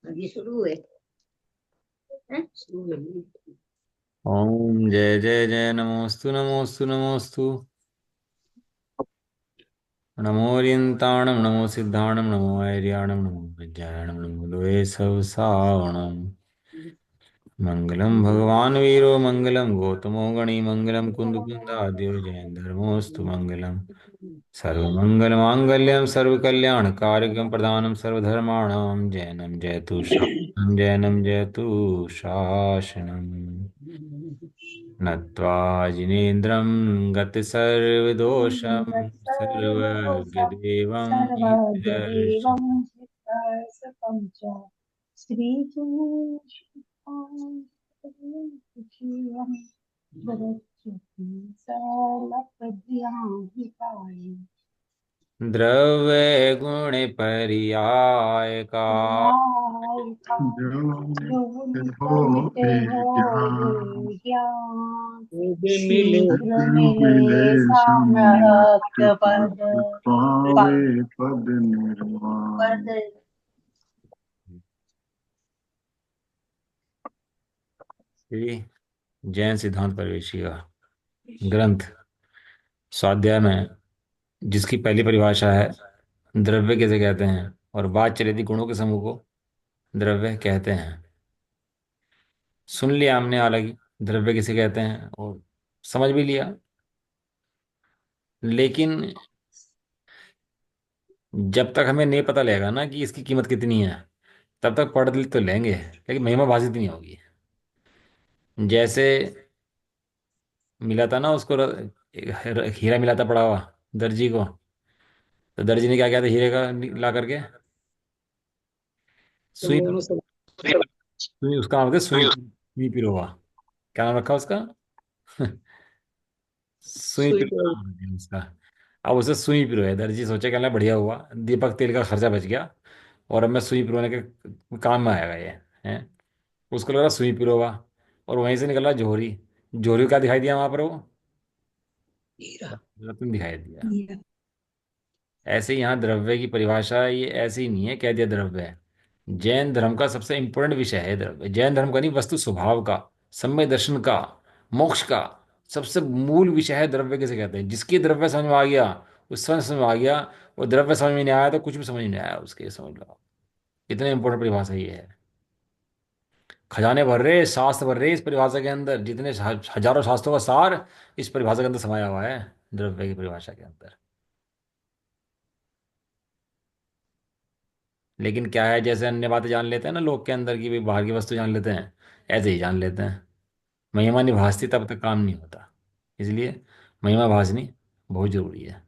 अभी शुरू है। शुरू है। ओम जय जय जय नमोस्तु नमोस्तु नमोस्तु। नमो ओरियंताणम नमो सिद्धाणम नमो ऐर्याणम नमो विद्याणम नमो लोए सब सावणम। मंगलम भगवान वीरो मंगलम गौतमो गणी मंगलम कुंद आद्यो जैन धर्मोस्तु मंगलम। सर्वमंगल मांगल्यम सर्वकल्याणकारकं प्रदानं सर्वधर्माणां जैनम जयतु शासनम जैनम जयतु शासनम। नत्वा जिनेन्द्रं गतसर्वदोषं सर्वज्ञदेवं सर्वदेवं नित्यदर्शनम्। हितैषितं च श्रीजुष्टां वरच्युति सर्वपद्यां द्रव्य गुण पर्यायका हिताय जो जो हो नित्य हो ये ज्ञान ज्ञान मिले शीघ्र मिले सामर्थ्य सामर्थ्य पद पद पावे पद पद निर्वाण। पद। श्री जैन सिद्धांत परिवेशी का ग्रंथ स्वाध्याय में जिसकी पहली परिभाषा है द्रव्य किसे कहते हैं और बात चली थी गुणों के समूह को द्रव्य कहते हैं। सुन लिया हमने हालांकि द्रव्य किसे कहते हैं और समझ भी लिया, लेकिन जब तक हमें नहीं पता लगेगा ना कि इसकी कीमत कितनी है तब तक पढ़ लिख तो लेंगे लेकिन महिमा भाषित नहीं होगी। जैसे मिला था ना उसको हीरा मिला था पड़ा हुआ दर्जी को। तो दर्जी ने क्या किया था हीरे का ला करके सुई सुई उसका नाम था सुई सुई पिरोवा। क्या नाम रखा उसका? सुई सुई पिरो नाम रख दिया उसका। अब उसे सुई पिरो है। दर्जी सोचा कहना बढ़िया हुआ, दीपक तेल का खर्चा बच गया और अब मैं सुई पिरोने के काम में आएगा ये है। उसको लग रहा सुई पिरोवा और वहीं से निकला जोहरी। जोहरी को क्या दिखाई दिया वहां पर वो हीरा। रत्न दिखाई दिया। हीरा। ऐसे ही यहाँ द्रव्य की परिभाषा ये ऐसे ही नहीं है कह दिया द्रव्य है। जैन धर्म का सबसे इंपॉर्टेंट विषय है द्रव्य। जैन धर्म का नहीं, वस्तु स्वभाव का, सम्यक दर्शन का, मोक्ष का सबसे मूल विषय है द्रव्य किसे कहते हैं। जिसकी द्रव्य समझ में आ गया उस समझ में आ गया। वो द्रव्य समझ में नहीं आया तो कुछ भी समझ नहीं आया उसके, समझ लो। इतने इंपॉर्टेंट परिभाषा ये है। खजाने भर रहे, शास्त्र भर रहे इस परिभाषा के अंदर। जितने हजारों शास्त्रों का सार इस परिभाषा के अंदर समाया हुआ है, द्रव्य की परिभाषा के अंदर। लेकिन क्या है, जैसे अन्य बातें जान लेते हैं ना लोग के अंदर की भी बाहर की वस्तु जान लेते हैं, ऐसे ही जान लेते हैं। महिमा निभासती तब तक काम नहीं होता। इसलिए महिमा भासनी बहुत जरूरी है।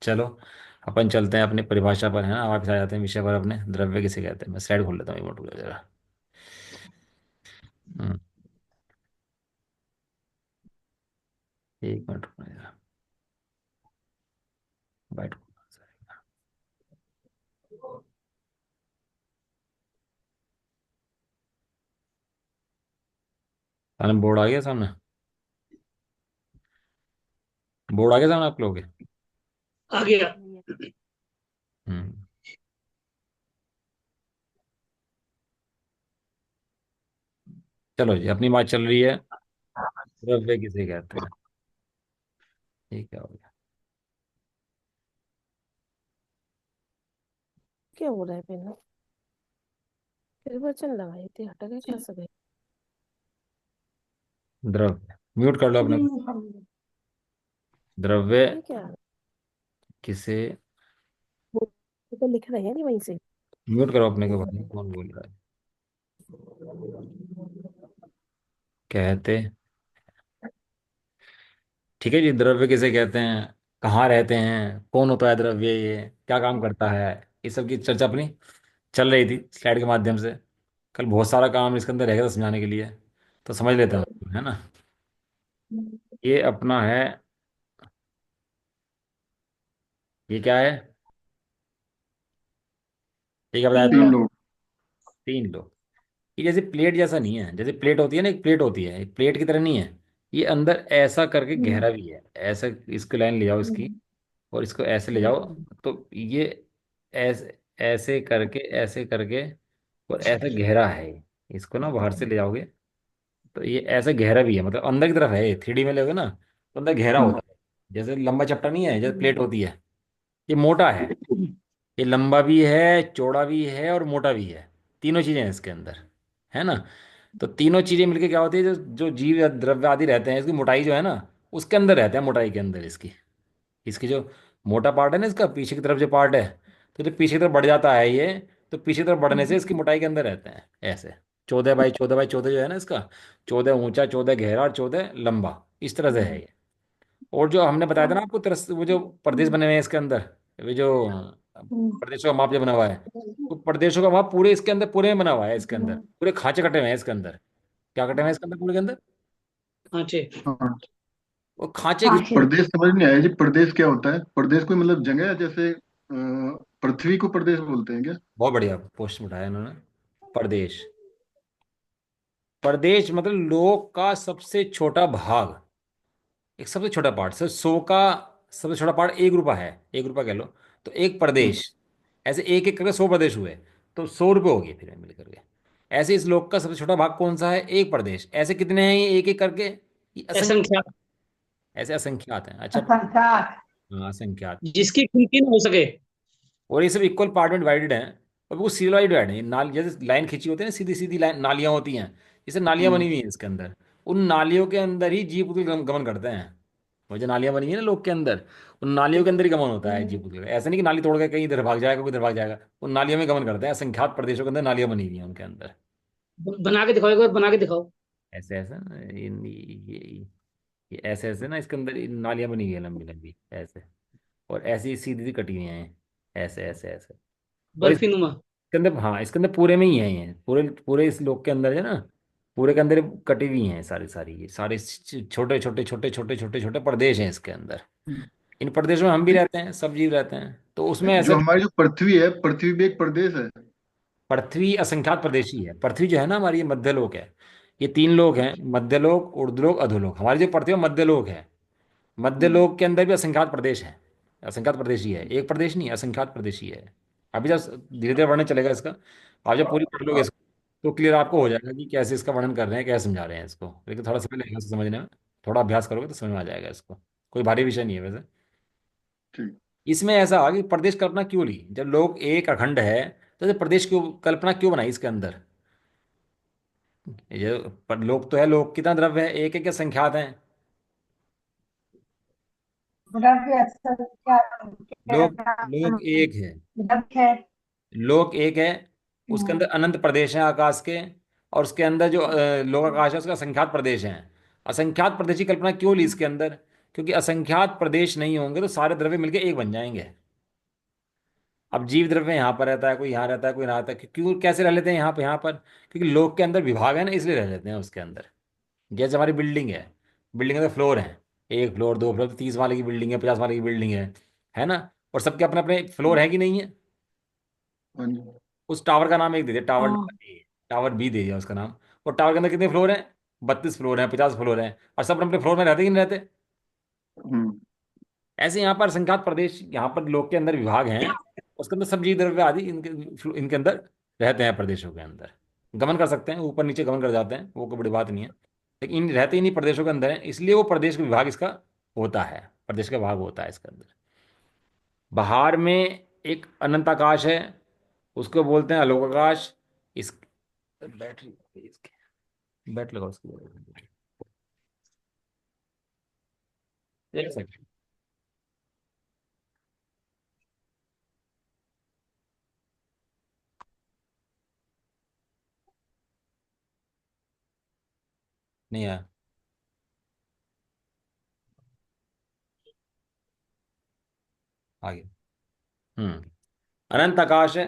चलो अपन चलते हैं अपनी परिभाषा पर, है ना, वापस आ जाते हैं विषय पर अपने। द्रव्य किसे कहते हैं? मैं स्लाइड खोल लेता हूँ, एक मिनट रुको जरा। हम्म, एक मिनट रुको जरा। बैठ। सामने बोर्ड आ गया सामने। बोर्ड आ गया सामने आप लोगों के। आ गया। हम्म। चलो जी, अपनी बात चल रही है द्रव्य किसे कहते हैं। ठीक है, हो गया। क्या हो रहा है पहले? फिर वचन लगाए थे हट गए कहाँ से गए? द्रव्य म्यूट कर लो अपने को। द्रव्य ये क्या? किसे वो तो लिख रहे हैं नहीं वहीं से। म्यूट करो अपने को भाई, कौन बोल रहा है? कहते, ठीक है जी। द्रव्य किसे कहते हैं, कहाँ रहते हैं, कौन होता है द्रव्य, ये क्या काम करता है, ये सब की चर्चा अपनी चल रही थी स्लाइड के माध्यम से। कल बहुत सारा काम इसके अंदर रहेगा समझाने के लिए, तो समझ लेते हैं उसको, है ना। ये अपना है, ये क्या है, ये क्या बताया था? तीन लोग। तीन लोग। ये जैसे प्लेट जैसा नहीं है। जैसे प्लेट होती है ना, एक प्लेट होती है, एक प्लेट की तरह नहीं है। ये अंदर ऐसा करके गहरा भी है, ऐसा। इसको लाइन ले जाओ इसकी और इसको ऐसे ले जाओ, तो ये ऐसे ऐसे करके और ऐसा गहरा है ये। इसको ना बाहर से ले जाओगे तो ये ऐसा गहरा भी है, मतलब अंदर की तरफ है ये, 3D में लोगे ना तो अंदर गहरा होता है। जैसे लंबा चपटा नहीं है, जैसे प्लेट होती है, ये मोटा है। ये लंबा भी है, चौड़ा भी है और मोटा भी है। तीनों चीजें हैं इसके अंदर, है ना। तो तीनों चीजें मिलके क्या होती है, जो जो जीव या द्रव्य आदि रहते हैं, इसकी मोटाई जो है ना, उसके अंदर रहते हैं, मोटाई के अंदर इसकी। इसकी जो मोटा पार्ट है ना, इसका पीछे की तरफ जो पार्ट है, तो जो पीछे की तरफ बढ़ जाता है ये, तो पीछे की तरफ बढ़ने से इसकी मोटाई के अंदर रहते हैं ऐसे। 14 बाई 14 बाई 14 जो है ना इसका, 14 ऊंचा, 14 गहरा और 14 लंबा, इस तरह से है ये। और जो हमने बताया था ना आपको, तरस वो जो प्रदेश बने हुए हैं इसके अंदर, वे जो प्रदेशों का माप जो बना हुआ है, तो प्रदेशों का माप पूरे इसके अंदर, पूरे में बना हुआ है इसके अंदर, पूरे खांचे कटे हुए हैं इसके अंदर। क्या कटे हुए हैं इसके अंदर, पूरे के अंदर? हाँ जी। हाँ। वो खांचे प्रदेश समझ नहीं आया जी, प्रदेश क्या होता है? प्रदेश कोई मतलब जगह है, जैसे पृथ्वी को प्रदेश बोलते हैं क्या? बहुत बढ़िया पोस्ट उठाया इन्होंने। प्रदेश, प्रदेश मतलब लोक का सबसे छोटा भाग, एक सबसे छोटा पार्ट सर, 100 का सबसे छोटा पार्ट 1 रुपया है, 1 रुपया कह लो। तो एक हम्म, प्रदेश, ऐसे एक एक करके 100 प्रदेश हुए, तो 100 रुपये हो गए फिर मिल करके। ऐसे इस लोक का सबसे छोटा भाग कौन सा है? एक प्रदेश। ऐसे कितने हैं ये एक एक करके? ये असंख्य, असंख्यात। ऐसे असंख्यात हैं। अच्छा, असंख्यात। हाँ असंख्यात। जिसकी गिनती ना हो सके। और ये सब इक्वल पार्ट में डिवाइडेड हैं, और वो सीरियल वाइज डिवाइड है। नाल जैसे लाइन खींची होती है ना, सीधी सीधी लाइन, नालियाँ होती हैं, जैसे नालियाँ बनी हम्म, हुई हैं इसके अंदर। उन नालियों के अंदर ही जीव पुतल गमन करते हैं। वो जो नालियाँ बनी है ना लोक के अंदर, उन नालियों के अंदर ही गमन होता है जीव पुतल का। ऐसा नहीं कि नाली तोड़ के कहीं इधर भाग जाएगा, कोई इधर भाग जाएगा। उन नालियों में गमन करते हैं। असंख्यात प्रदेशों के अंदर नालियाँ बनी हुई हैं उनके अंदर। बना के दिखाओ, एक बार बना के दिखाओ। ऐसे ऐसे ना, ये ऐसे ऐसे ना, इसके अंदर नालियाँ बनी हुई है लंबी लंबी ऐसे, और ऐसी सीधी सी कटी हुई हैं ऐसे ऐसे ऐसे। और बर्फी नुमा। इसके अंदर, हाँ इसके अंदर पूरे में ही है ये, पूरे पूरे इस लोक के अंदर है ना, पूरे के अंदर कटी हुई हैं सारी सारी, ये सारे छोटे छोटे छोटे छोटे छोटे छोटे प्रदेश हैं इसके अंदर। हम्म। इन प्रदेशों में हम भी रहते हैं, सब जीव रहते हैं, तो उसमें जो ऐसे। हमारी जो पृथ्वी है, पृथ्वी भी एक प्रदेश है। पृथ्वी असंख्यात प्रदेशी है। पृथ्वी जो है ना हमारी, ये मध्यलोक है। ये 3 लोक हैं, मध्यलोक, ऊर्ध्वलोक, अधोलोक। हमारी जो पृथ्वी है मध्यलोक है। हम्म, मध्यलोक के अंदर भी असंख्यात प्रदेश है, असंख्यात प्रदेशी है, एक प्रदेश नहीं, असंख्यात प्रदेशी है। अभी जब धीरे धीरे वर्णन चलेगा इसका, आप जब पूरी पढ़ लोगे इसको तो क्लियर आपको हो जाएगा कि कैसे इसका वर्णन कर रहे हैं, कैसे समझा रहे हैं इसको। लेकिन थोड़ा समय लगेगा इसको समझने में, थोड़ा अभ्यास करोगे तो समझ में आ जाएगा इसको। कोई भारी विषय नहीं है वैसे। ठीक। इसमें ऐसा आ कि प्रदेश कल्पना क्यों ली, जब लोग एक अखंड है तो जब प्रदेश क्यों कल्पना क्यों बनाई इसके अंदर? ये लोग तो है, लोग कितना द्रव्य है, एक एक के संख्यात हैं। द्रव्य असंख्यात। लोग एक है, द्रव्य है। लोक एक है, उसके हम्म, अंदर अनंत प्रदेश हैं आकाश के, और उसके अंदर जो लोक आकाश है उसका असंख्यात प्रदेश हैं। असंख्यात प्रदेश की कल्पना क्यों ली इसके अंदर? क्योंकि असंख्यात प्रदेश नहीं होंगे तो सारे द्रव्य मिलके एक बन जाएंगे। अब जीव द्रव्य यहाँ पर रहता है, कोई यहाँ रहता है, कोई यहाँ रहता है, क्यों कैसे रह लेते हैं यहाँ पर, यहाँ पर क्योंकि लोक के अंदर विभाग है ना, इसलिए रह लेते हैं उसके अंदर। जैसे हमारी बिल्डिंग है, बिल्डिंग के अंदर फ्लोर है, 1 फ्लोर, 2 फ्लोर, तो 30 माले की बिल्डिंग है, 50 माले की बिल्डिंग है ना। और सबके अपने अपने फ्लोर है कि नहीं है? हाँ जी। उस टावर का नाम एक दे दिया, टावर हाँ। नंबर ए, टावर बी दे दिया उसका नाम। और टावर के अंदर कितने फ्लोर हैं? 32 फ्लोर हैं, 50 फ्लोर हैं, और सब अपने फ्लोर में रहते कि नहीं रहते? हम्म, ऐसे यहाँ पर संघात प्रदेश, यहाँ पर लोक के अंदर विभाग हैं, उसके अंदर सब्जी द्रव्य आदि इनके इनके अंदर रहते हैं, प्रदेशों के अंदर गमन कर सकते हैं, ऊपर नीचे गमन कर जाते हैं, वो कोई बड़ी बात नहीं है। लेकिन इन रहते ही नहीं, प्रदेशों के अंदर है, इसलिए वो प्रदेश का विभाग इसका होता है, प्रदेश का भाग होता है इसके अंदर। बाहर में एक अनंत आकाश है, उसको बोलते हैं आलोक आकाश। इस बैटरी, बैट लगाओ उसको, एक सेकंड। नहीं आया, आगे। हम्म, अनंत आकाश है।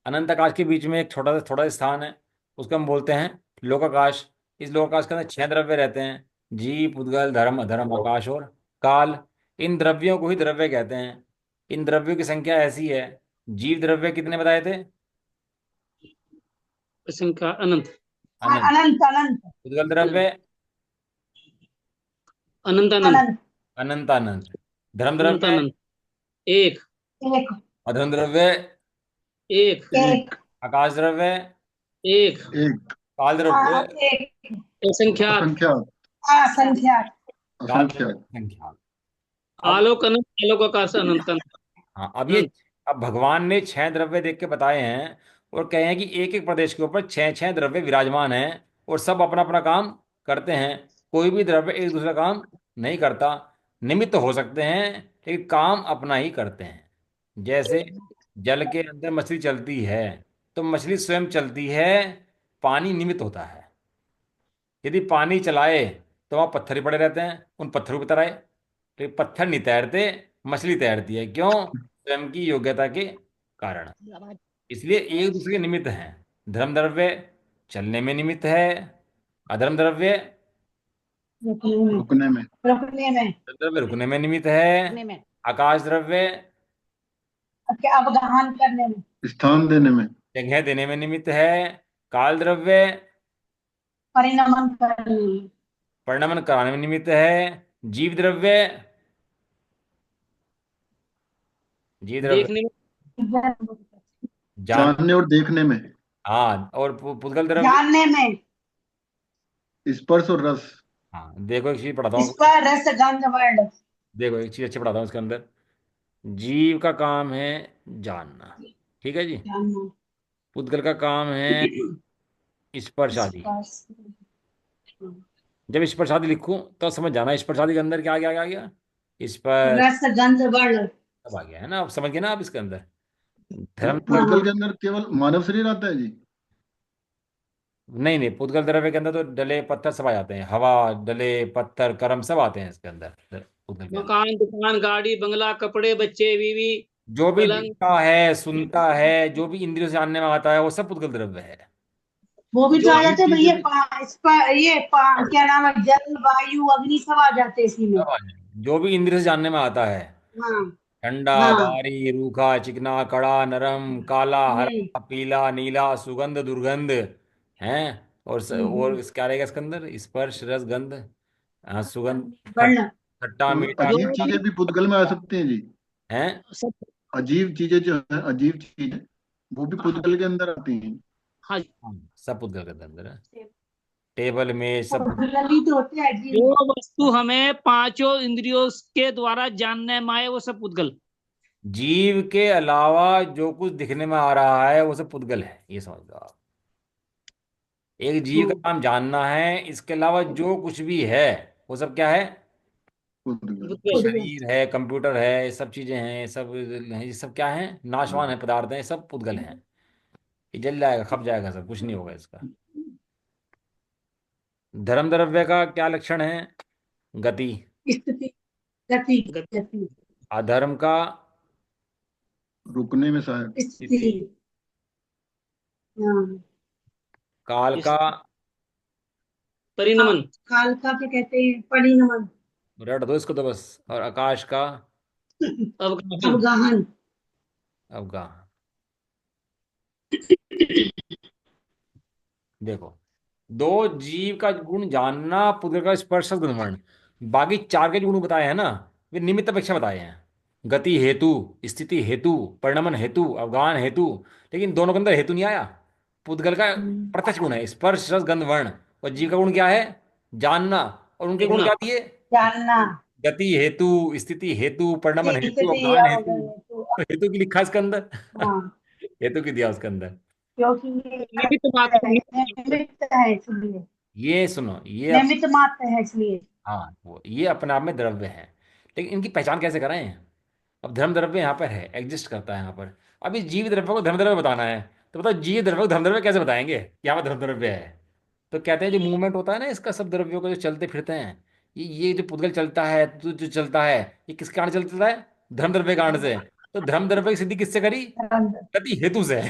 अनंत आकाश के बीच में एक थोड़ा सा स्थान है, उसको हम बोलते हैं लोकाकाश। इस लोकाकाश के अंदर 6 द्रव्य रहते हैं, जीव, पुद्गल, धर्म, अधर्म, आकाश और काल। इन द्रव्यों को ही द्रव्य कहते हैं। इन द्रव्यों की संख्या ऐसी है, जीव द्रव्य कितने बताए थे? असंख्या अनंत। अनंत। अनंत अनंत पुद्गल द्रव्य अनंत अनंत। अनंत। अनंत अनंत। धर्म अनंत द्रव्य, अनंत। एक। एक अधर्म द्रव्य, एक। एक। एक आकाश द्रव्य, एक। एक। काल द्रव्य एक। असंख्यात। असंख्यात। असंख्यात। काल द्रव्य असंख्यात। संख्या। अब आलोक अनंत, आलोक आकाश अनंत अनंत। हाँ, अब भगवान ने 6 द्रव्य देख के बताए हैं और कहे हैं कि एक एक प्रदेश के ऊपर 6 6 द्रव्य विराजमान हैं और सब अपना अपना काम करते हैं। कोई भी द्रव्य एक दूसरा काम नहीं करता। निमित्त हो सकते हैं लेकिन काम अपना ही करते हैं। जैसे जल के अंदर मछली चलती है तो मछली स्वयं चलती है, पानी निमित्त होता है। यदि पानी चलाए तो वहां पत्थर ही पड़े रहते हैं, उन पत्थरों की तरह। तो पत्थर नहीं तैरते, मछली तैरती है। क्यों? स्वयं की योग्यता के कारण। इसलिए एक दूसरे के निमित्त हैं। धर्म द्रव्य चलने में निमित्त है, अधर्म द्रव्य रुकने में। रुकने में। रुकने में। द्रव्य रुकने में निमित्त है। आकाश द्रव्य क्या अवगाहन करने में। स्थान देने में। जगह देने में निमित्त है। काल द्रव्य परिणमन करने में। परिणमन कराने में निमित्त है। जीव द्रव्य जीव द्रव्य देखने में। जान जानने और देखने में। हाँ, और पुद्गल द्रव्य। जानने में। स्पर्श और रस। हाँ, देखो एक चीज पढ़ाता इस हूँ। पर रस गंध वर्ण। देखो एक चीज अच्छी पढ़ाता हूँ इसके अंदर। जीव का काम है जानना, ठीक है जी। जानना। पुद्गल का काम है स्पर्श आदि। स्पर्श। जब स्पर्श आदि लिखूं तो समझ जाना स्पर्श आदि के अंदर क्या आ गया, क्या आ गया। स्पर्श रस गंध वर्ण। सब आ गया है ना, अब समझ गए ना आप इसके अंदर। तो धर्म हाँ पुद्गल हाँ। के अंदर केवल मानव शरीर आता है जी? नहीं नहीं, पुद्गल द्रव्य के अंदर तो डले पत्थर सब आ जाते हैं, हवा, डले पत्थर, कर्म सब आते हैं इसके अंदर। पुद्गल के अंदर मकान, दुकान, गाड़ी, बंगला, कपड़े, बच्चे, बीवी, जो भी पलंग। दिखता है, सुनता है, जो भी इंद्रियों से जानने में आता है, वो सब पुद्गल द्रव्य है। वो भी तो जो आ अजीब जाते हैं चीजें भैया भी। इस पर क्या नाम है, जल वायु अग्नि सब आ जाते हैं इसी में। सब आ जाएंगे जो भी इंद्रिय से जानने में आता है। हाँ ठंडा, हाँ। भारी, रूखा, चिकना, कड़ा, नरम, काला, हम्म हरा, पीला, नीला, सुगंध, दुर्गंध है। और हम्म। क्या रहेगा इसके अंदर? स्पर्श, रस, गंध, हाँ, सुगंध, वर्ण। खट्टा, और मीठा अजीब जो चीजें भी पुद्गल में आ सकती हैं जी? है। सब। अजीब चीजें जो है, अजीब चीजें वो भी हाँ पुद्गल के अंदर आती हैं। हाँ। हाँ, सब पुद्गल के अंदर है। टेबल में सब ललित होते हैं जी। जो वस्तु हमें पांचों इंद्रियों के द्वारा जानने में आए वो सब पुद्गल। जीव के अलावा जो कुछ दिखने में आ रहा है वो सब पुद्गल है, ये समझ लो आप। एक जीव का हाँ। काम जानना है, इसके अलावा जो कुछ भी है वो सब क्या है? पुद्गल। ये पुद्गल। पुद्गल। शरीर है, कंप्यूटर है, ये सब चीजें हैं, ये सब क्या है? नाशवान है पदार्थ हैं, ये सब पुद्गल हैं। ये जल जाएगा, खप जाएगा, सब कुछ नहीं होगा इसका। धर्म द्रव्य का क्या लक्षण है? गति। स्थिति। गति। गति। गति। अधर्म का रुकने में सहायक। स्थिति। स्थिति। हाँ। काल इस का परिणमन। काल का क्या कहते हैं, परिणमन। रट दो इसको तो बस। और आकाश का अवगाहन। अवगाहन। अवगाहन। देखो, दो जीव का गुण जानना, पुद्गल का स्पर्श गुणवर्ण। बाकी चार के जो गुण बताए हैं ना, वे निमित्त अपेक्षा बताए हैं। गति हेतु, स्थिति हेतु, परिणमन हेतु, अवगाहन हेतु। लेकिन दोनों के अंदर हेतु नहीं आया। पुद्गल का प्रत्यक्ष गुण है स्पर्श रस गंध वर्ण, और जीव का गुण क्या है? जानना। और उनके गुण देखना। क्या दिए? जानना। गति हेतु, स्थिति हेतु, परिणमन हेतु, स्थिति अवगाहन हेतु। अवगाहन तो। तो हेतु की लिखा इसके अंदर। हाँ। हेतु की दिया उसके अंदर। क्योंकि ये निमित्त मात्र, निमित्त है इसलिए। ये सुनो, ये निमित्त मात्र है इसलिए। हाँ, वो ये अपने आप में द्रव्य है। लेकिन इनकी पहचान कैसे करें? अब धर्म द्रव्य यहाँ पर है, एग्जिस्ट करता है यहाँ पर। अभी जीव द्रव्य को धर्म द्रव्य बताना है, तो बताओ जीव द्रव्य को धर्म द्रव्य कैसे बताएंगे? यहाँ पर धर्म द्रव्य है। तो कहते हैं जो मूवमेंट होता है ना इसका, सब द्रव्यों का जो चलते फिरते हैं, ये जो पुद्गल चलता है, जो चलता है, ये किस कारण चलता है? धर्म द्रव्य कारण से। तो धर्म द्रव्य की सिद्धि किससे करी? गति हेतु से।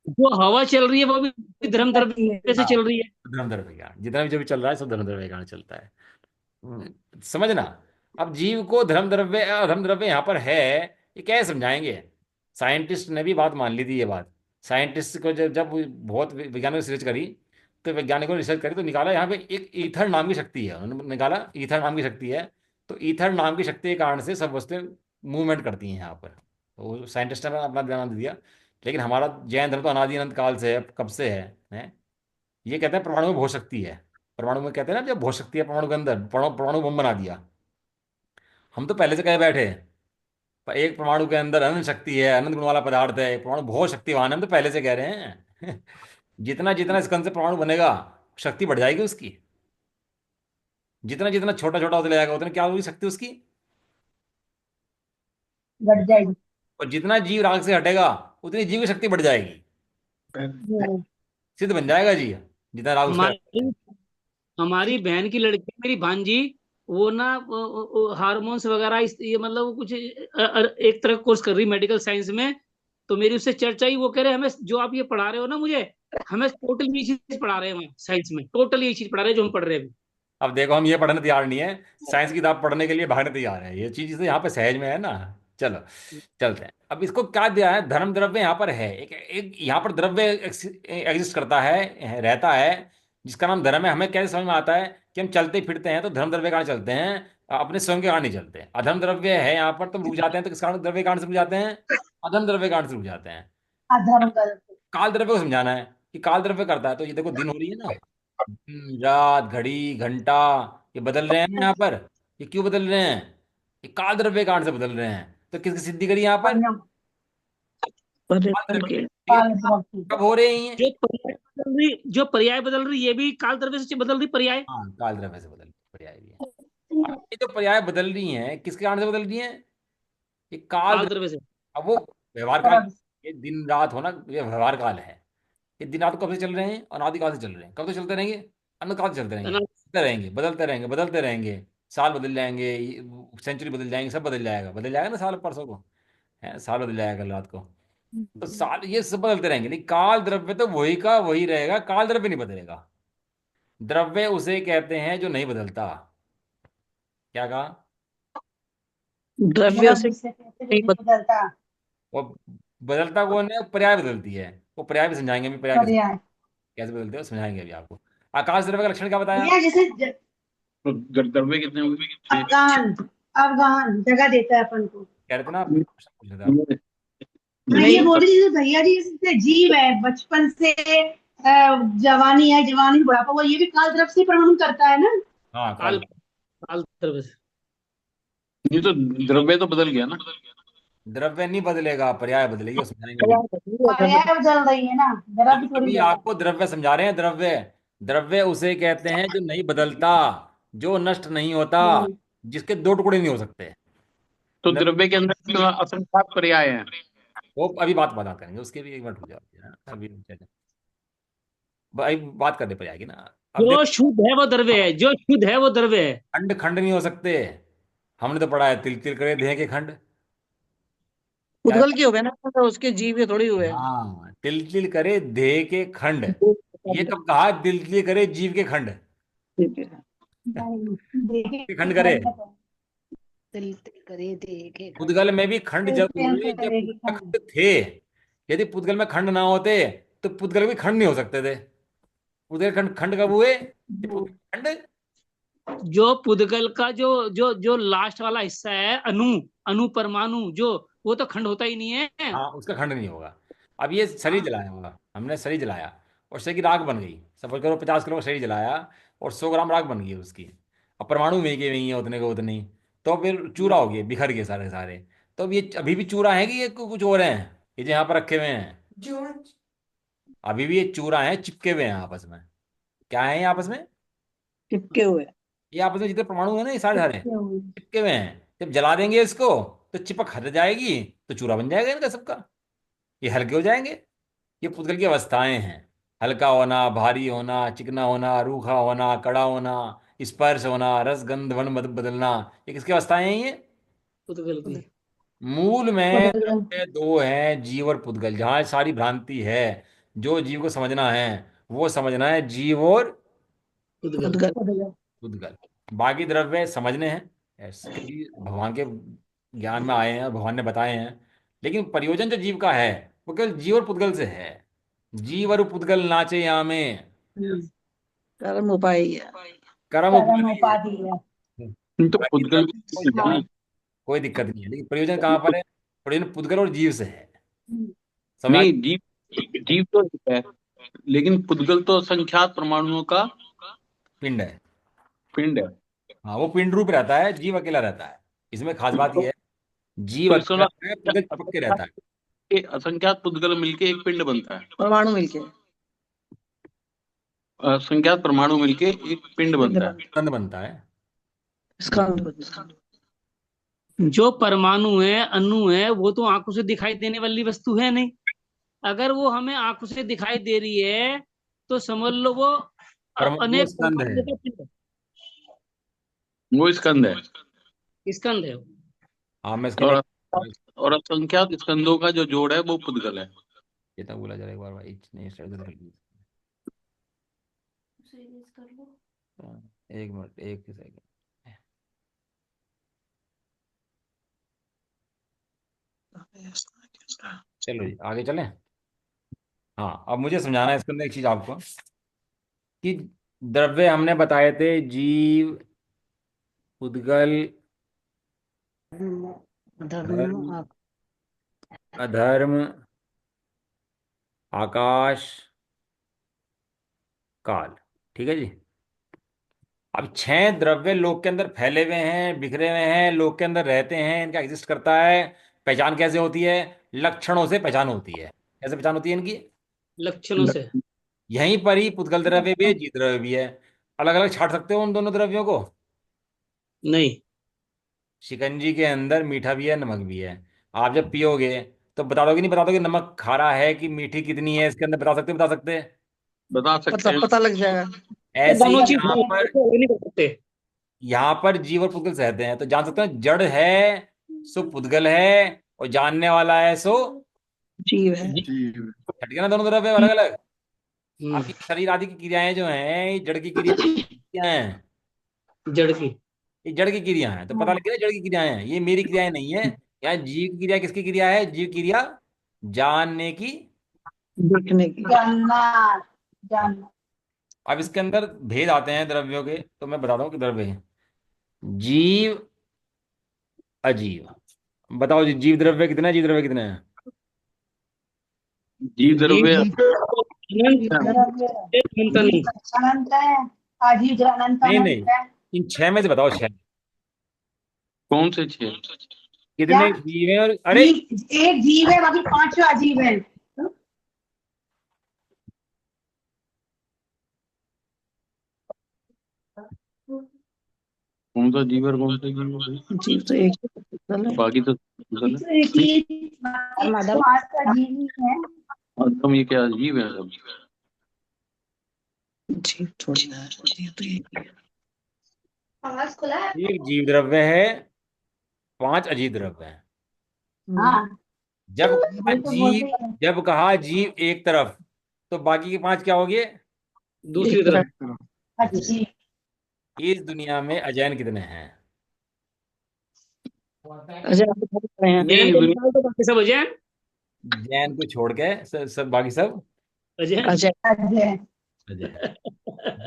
जो हवा चल रही है वो भी धर्म गति है। द्रव्य से हाँ, चल रही है। धर्म द्रव्य का जितना भी जो भी चल रहा है सब धर्म द्रव्य के कारण चलता है। समझना। अब जीव को धर्म द्रव्य, अधर्म द्रव्य यहाँ पर है, ये कैसे समझाएंगे? साइंटिस्ट ने भी बात मान ली थी ये बात। साइंटिस्ट को जब जब बहुत वैज्ञानिकों ने रिसर्च करी, तो वैज्ञानिकों ने रिसर्च करी तो निकाला यहाँ पे एक ईथर नाम की शक्ति है। उन्होंने निकाला ईथर नाम की शक्ति है। तो ईथर नाम की शक्ति के कारण से सब वस्तुएं मूवमेंट करती हैं यहाँ पर। तो साइंटिस्ट ने अपना ध्यान दिया, लेकिन हमारा जैन धर्म तो अनादि अनंत काल से है, कब से है? ये कहते हैं परमाणु में भोज शक्ति है। परमाणु में कहते हैं ना, जब भोज शक्ति है परमाणु के अंदर, परमाणु परमाणु बम बना दिया। हम तो पहले से कहे बैठे हैं, पर एक परमाणु के अंदर अनंत शक्ति है, अनंत गुण वाला पदार्थ है, परमाणु बहुत शक्तिवान है, हम तो पहले से कह रहे हैं। जितना जितना इसके अंदर से परमाणु बनेगा, शक्ति बढ़ जाएगी उसकी। जितना जितना छोटा छोटा होता जाएगा, उतना क्या होगी शक्ति उसकी। बढ़ जाएगी। और जितना जीव राग से हटेगा, उतनी जीव की शक्ति बढ़ जाएगी। सिद्ध बन जाएगा जी, जितना राग उसका। हमारी हमारी बहन की लड़की, मेरी भांजी, वो ना हार्मोन्स वगैरह ये मतलब वो कुछ एक तरह कोर्स कर रही मेडिकल साइंस में। तो मेरी उससे चर्चा ही, वो कह रहे हमें जो आप ये पढ़ा रहे हो ना मुझे, हमें टोटली ये चीज पढ़ा रहे हैं वहाँ साइंस में, टोटली ये चीज पढ़ा रहे हैं जो हम पढ़ रहे हैं अभी। अब देखो, हम ये पढ़ने तैयार नहीं है, साइंस की किताब पढ़ने के लिए भागने तैयार है। ये चीज तो यहाँ पे सहज में है ना। चलो चलते हैं। अब इसको क्या दिया है, धर्म द्रव्य यहाँ पर है, एक एक यहाँ पर द्रव्य एग्जिस्ट करता है, रहता है, जिसका नाम धर्म है। हमें कैसे समझ में आता है कि हम चलते फिरते हैं तो धर्म द्रव्य कारण चलते हैं, अपने स्वयं के कारण नहीं चलते। अधर्म द्रव्य है यहाँ पर, तुम रुक जाते हैं तो किस कारण द्रव्य कारण से रुक जाते हैं? अधर्म द्रव्य कारण से रुक जाते हैं। अधर्म कर। काल द्रव्य को समझाना है कि काल द्रव्य करता है, तो ये देखो दिन हो रही है ना, रात, घड़ी, घंटा, ये बदल रहे हैं ना यहाँ पर। ये क्यों बदल रहे हैं? ये काल द्रव्य कारण से बदल रहे हैं। तो किसकी सिद्धि करी यहाँ पर? अन्य काल पर्याय द्रव्य। के ये काल द्रव्य। कब हो रही हैं? जो पर्याय बदल रही, ये भी काल द्रव्य से बदल रही पर्याय। हाँ, काल द्रव्य से बदल रही पर्याय भी है। अब ये जो पर्याय बदल रही हैं, किसके कारण से बदल रही हैं? ये काल काल द्रव्य। द्रव्य से। अब वो व्यवहार काल, ये दिन रात होना, ये व्यवहार काल है। ये दिन रात कब से चल रहे हैं? अनादि काल से चल रहे हैं। कब से चलते रहेंगे? अनंत काल से चलते रहेंगे, चलते रहेंगे, बदलते रहेंगे, बदलते रहेंगे। साल बदल जाएंगे, सेंचुरी बदल जाएंगे, सब बदल जाएगा ना, साल परसों को है, साल बदल जाएगा कल रात को। तो साल ये सब बदलते रहेंगे, लेकिन काल द्रव्य तो वही का वही रहेगा, काल द्रव्य नहीं बदलेगा। द्रव्य उसे कहते हैं जो नहीं बदलता। क्या कहा? द्रव्य से द्रव्य से कहते हैं नहीं बदलता। वो बदलता कौन है? पर्याय बदलती है। वो पर्याय भी समझाएंगे अभी, पर्याय पर्याय। कैसे बदलते हैं वो समझाएंगे अभी आपको। आकाश द्रव्य का लक्षण क्या बताया? या जैसे तो द्रव्य कितने होंगे? अवगाहन, अवगाहन जगह देता है अपन को। कह रहे थे ना आप, प्रश्न पूछ रहे थे आप। मैं ये बोल रही थी, जैसे भैया जी जैसे जीव है बचपन से जवानी है, जवानी बुढ़ापा हुआ, ये भी काल द्रव्य से प्रमाण करता है ना। हाँ, काल काल काल द्रव्य से। ये तो द्रव्य तो बदल गया ना। द्रव्य नहीं बदलेगा, पर्याय बदलेगी, वो समझाएंगे अभी। पर्याय बदल रही है ना, द्रव्य थोड़ी अभी बदल। आपको द्रव्य समझा रहे हैं। द्रव्य, द्रव्य उसे कहते हैं जो नहीं बदलता, जो नष्ट नहीं होता, जिसके दो टुकड़े नहीं हो सकते। तो द्रव्य द्रव्य के अंदर तो असंख्यात पर्याय हैं। वो अभी बात बता करेंगे उसके भी, एक मिनट रुक जाओ है ना, अभी भाई बात करने पर आएगी ना। अब जो देखो, शुद्ध है वो द्रव्य है, जो शुद्ध है वो द्रव्य है। खंड खंड नहीं हो सकते। हमने तो पढ़ा है, तिल तिल करे देह के खंड। क्या है? उद्गल के हो गए ना, तो उसके जीव ये थोड़ी हुए। हाँ, तिल तिल करे देह के खंड। ये कब कहा? तिल तिल करे जीव के खंड। ठीक है। के खंड करे। तिल तिल करे देखे पुद्गल में भी खंड जब हुए, जब पुद्गल में खंड थे। यदि पुद्गल में खंड ना होते तो पुद्गल भी खंड नहीं हो सकते थे। पुद्गल खंड खंड कब हुए? जब पुद्गल खंड। जो पुद्गल का जो जो जो लास्ट वाला हिस्सा है, अणु, अणु परमाणु, जो वो तो खंड होता ही नहीं है। हाँ, उसका खंड नहीं होगा। अब ये शरीर जलाया होगा, हमने शरीर जलाया और शरीर की राख बन गई। सफर करो, 50 किलो का शरीर जलाया और 100 ग्राम राख बन गई उसकी। अब परमाणु में के वही है, उतने को उतने ही। तो फिर चूरा हो गए, बिखर गए सारे के सारे। तो अब ये अभी भी चूरा है कि ये कुछ और हैं? ये जो यहाँ पर रखे हुए हैं, अभी भी ये चूरा है, चिपके हुए हैं आपस में। क्या है ये आपस में? चिपके हुए। ये आपस में जितने परमाणु है ना, ये सारे सारे चिपके हुए हैं। जब जला देंगे इसको तो चिपक हट जाएगी, तो चूरा बन जाएगा इनका सबका। ये हल्के हो जाएंगे। ये पुद्गल की अवस्थाएं हैं। हल्का होना, भारी होना, चिकना होना, रूखा होना, कड़ा होना, स्पर्श होना, रस गंध वन मद बदलना। ये किसकी अवस्थाएं हैं ये? पुद्गल की। मूल में द्रव्य दो हैं, जीव और पुद्गल। जहां सारी भ्रांति है, जो जीव को समझना है वो समझना है जीव और पुद्गल। उद्गल। पुद्गल। बाकी द्रव्य समझने हैं ऐसे, क्योंकि भगवान के ज्ञान में आए हैं और भगवान ने बताए हैं। लेकिन प्रयोजन जो जीव का है वो केवल जीव और पुद्गल से है। जीव और पुद्गल नाचे यामे, कर्म उपाय है। कर्म कर्म उपाधि उपाधि है। है। तो बाकी पुद्गल द्रव्य कोई भी है ना। कोई दिक्कत नहीं है, लेकिन प्रयोजन कहाँ पर है? प्रयोजन पुद्गल और जीव से है। समझ? नहीं, जीव जीव तो एक है, लेकिन पुद्गल तो असंख्यात परमाणुओं का पिंड है। पिंड है। हाँ, वो पिंड रूप रहता है, जीव अकेला रहता है। इसमें खास बात तो, यह है, जीव तो अकेला इसमें रहता है, पुद्गल चिपक के रहता है। असंख्यात पुद्गल मिलके एक पिंड बनता है। परमाणु मिलके असंख्यात परमाणु मिलके एक पिंड बनता है। स्कंद बनता है। स्कंद बनता है। जो परमाणु है, अणु है, वो तो आंखों से दिखाई देने वाली वस्तु है नहीं। अगर वो हमें आंखों से दिखाई दे रही है तो समझ लो वो परमाणु वो अनेक स्कंद है। परमाणुओं का पिंड है। वो स्कंद है। स्कंद है वो। हाँ, मैं इसके लिए और और असंख्यात स्कंदों का जो जोड़ है वो पुद्गल है। कितना बोला जरा एक बार भाई, नहीं स्टार्ट कर दी। हाँ, एक मिनट, एक सेकंड। चलो जी, आगे चलें। हाँ, अब मुझे समझाना है इसके अंदर एक चीज आपको, कि द्रव्य हमने बताए थे, जीव, उद्गल, धर्म, अधर्म, आकाश, काल। ठीक है जी। अब 6 द्रव्य लोक के अंदर फैले हुए हैं, बिखरे हुए हैं, लोक के अंदर रहते हैं, इनका एग्जिस्ट करता है। पहचान कैसे होती है? लक्षणों से पहचान होती है। कैसे पहचान होती है इनकी? लक्षणों से। यहीं पर ही पुद्गल द्रव्य भी है, जीव द्रव्य भी है। अलग अलग छाट सकते हो उन दोनों द्रव्यों को? नहीं। शिकंजी के अंदर मीठा भी है, नमक भी है। आप जब पियोगे तो बता दोगे, नहीं बता दोगे नमक खारा है कि मीठी कितनी है इसके अंदर? बता सकते, बता सकते? बता सकते पता हैं। पता लग जाएगा। ये ऐसे ही दोनों चीज यहाँ पर, नहीं कर सकते। यहाँ पर जीव और पुद्गल सहते हैं, तो जान सकते हो जड़ है सो पुद्गल है, और जानने वाला है सो जीव है। जी। जीव। हट गया ना, दोनों तरफ है अलग अलग। हम्म। आपकी शरीर आदि की क्रियाएं जो हैं, ये जड़ की क्रिया हैं। जड़ की। ये जड़ की क्रिया हैं, तो पता लग गया ना, जड़ की क्रियाएं हैं, ये मेरी क्रियाएं नहीं है। यहाँ जीव की क्रिया किसकी क्रिया है? जीव की क्रिया जानने की। देखने की। जानना। जानना। अब इसके अंदर भेद आते हैं द्रव्यों के, तो मैं बताता हूँ कि द्रव्य हैं जीव, अजीव। बताओ जी, जीव द्रव्य कितने हैं, जीव द्रव्य कितने हैं? जीव द्रव्य जीव अनंत द्रव्य अनंत नहीं। अनंत है। आजीव अनंत नहीं नहीं, अनंत है। इन 6 में से बताओ, 6 कौन से 6? क्या? कितने जीव हैं? और अरे, जीव एक जीव है, बाकी 5 अजीब है। कौन सा जीव और कौन सा जीव है? जीव तो एक ही पुद्गल है। बाकी तो पुद्गल है। तो एक ही 5 का जीव ही है। और तुम ये क्या जीव है सब? जीव थोड़ी ना है, जीव तो एक ही है। आवाज खुला है। एक जीव द्रव्य है, 5 अजीव द्रव्य हैं। हाँ, जब कहा वही तो बोलते जीव, हैं। जब कहा जीव एक तरफ, तो बाकी के 5 क्या हो गए? दूसरी एक तरफ। तरफ। अच्छी। इस दुनिया में अजैन कितने हैं? अच्छा, आप बता रहे हैं। जैन नहीं, को निकाल तो बाकी सब अजैन। जैन को छोड़ के सब बाकी सब अजैन। अच्छा, अजय। अजैन।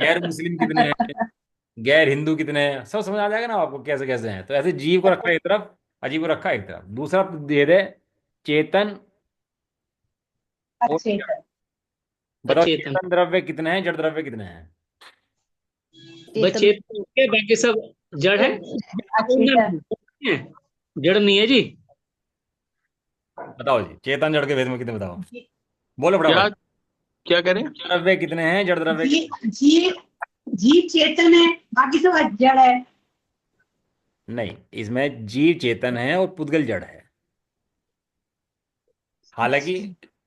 गैर मुस्लिम कितने हैं? गैर हिंदू कितने हैं? सब समझ आ जाएगा ना आपको कैसे कैसे हैं। तो ऐसे जीव को रखा एक तरफ, अजीब को रखा एक तरफ। दूसरा दे दे, चेतन और अच्छे। जड़। बताओ, अचेतन। चेतन द्रव्य कितने हैं, जड़ द्रव्य कितने हैं? बस चेतन के बाकी सब जड़ है। अच्छी तरह। जड़ नहीं है जी। बताओ जी, चेतन जड़ के भेद में कितने, बताओ, बोलो क्या फटाफट। क्या करें? द्रव्य कितने हैं, जड़ द्रव्य कितने जीव जीव जीव चेतन है, बाकी सब जड़ है। हैं? नहीं, इसमें जीव चेतन है और पुद्गल जड़ है। हालांकि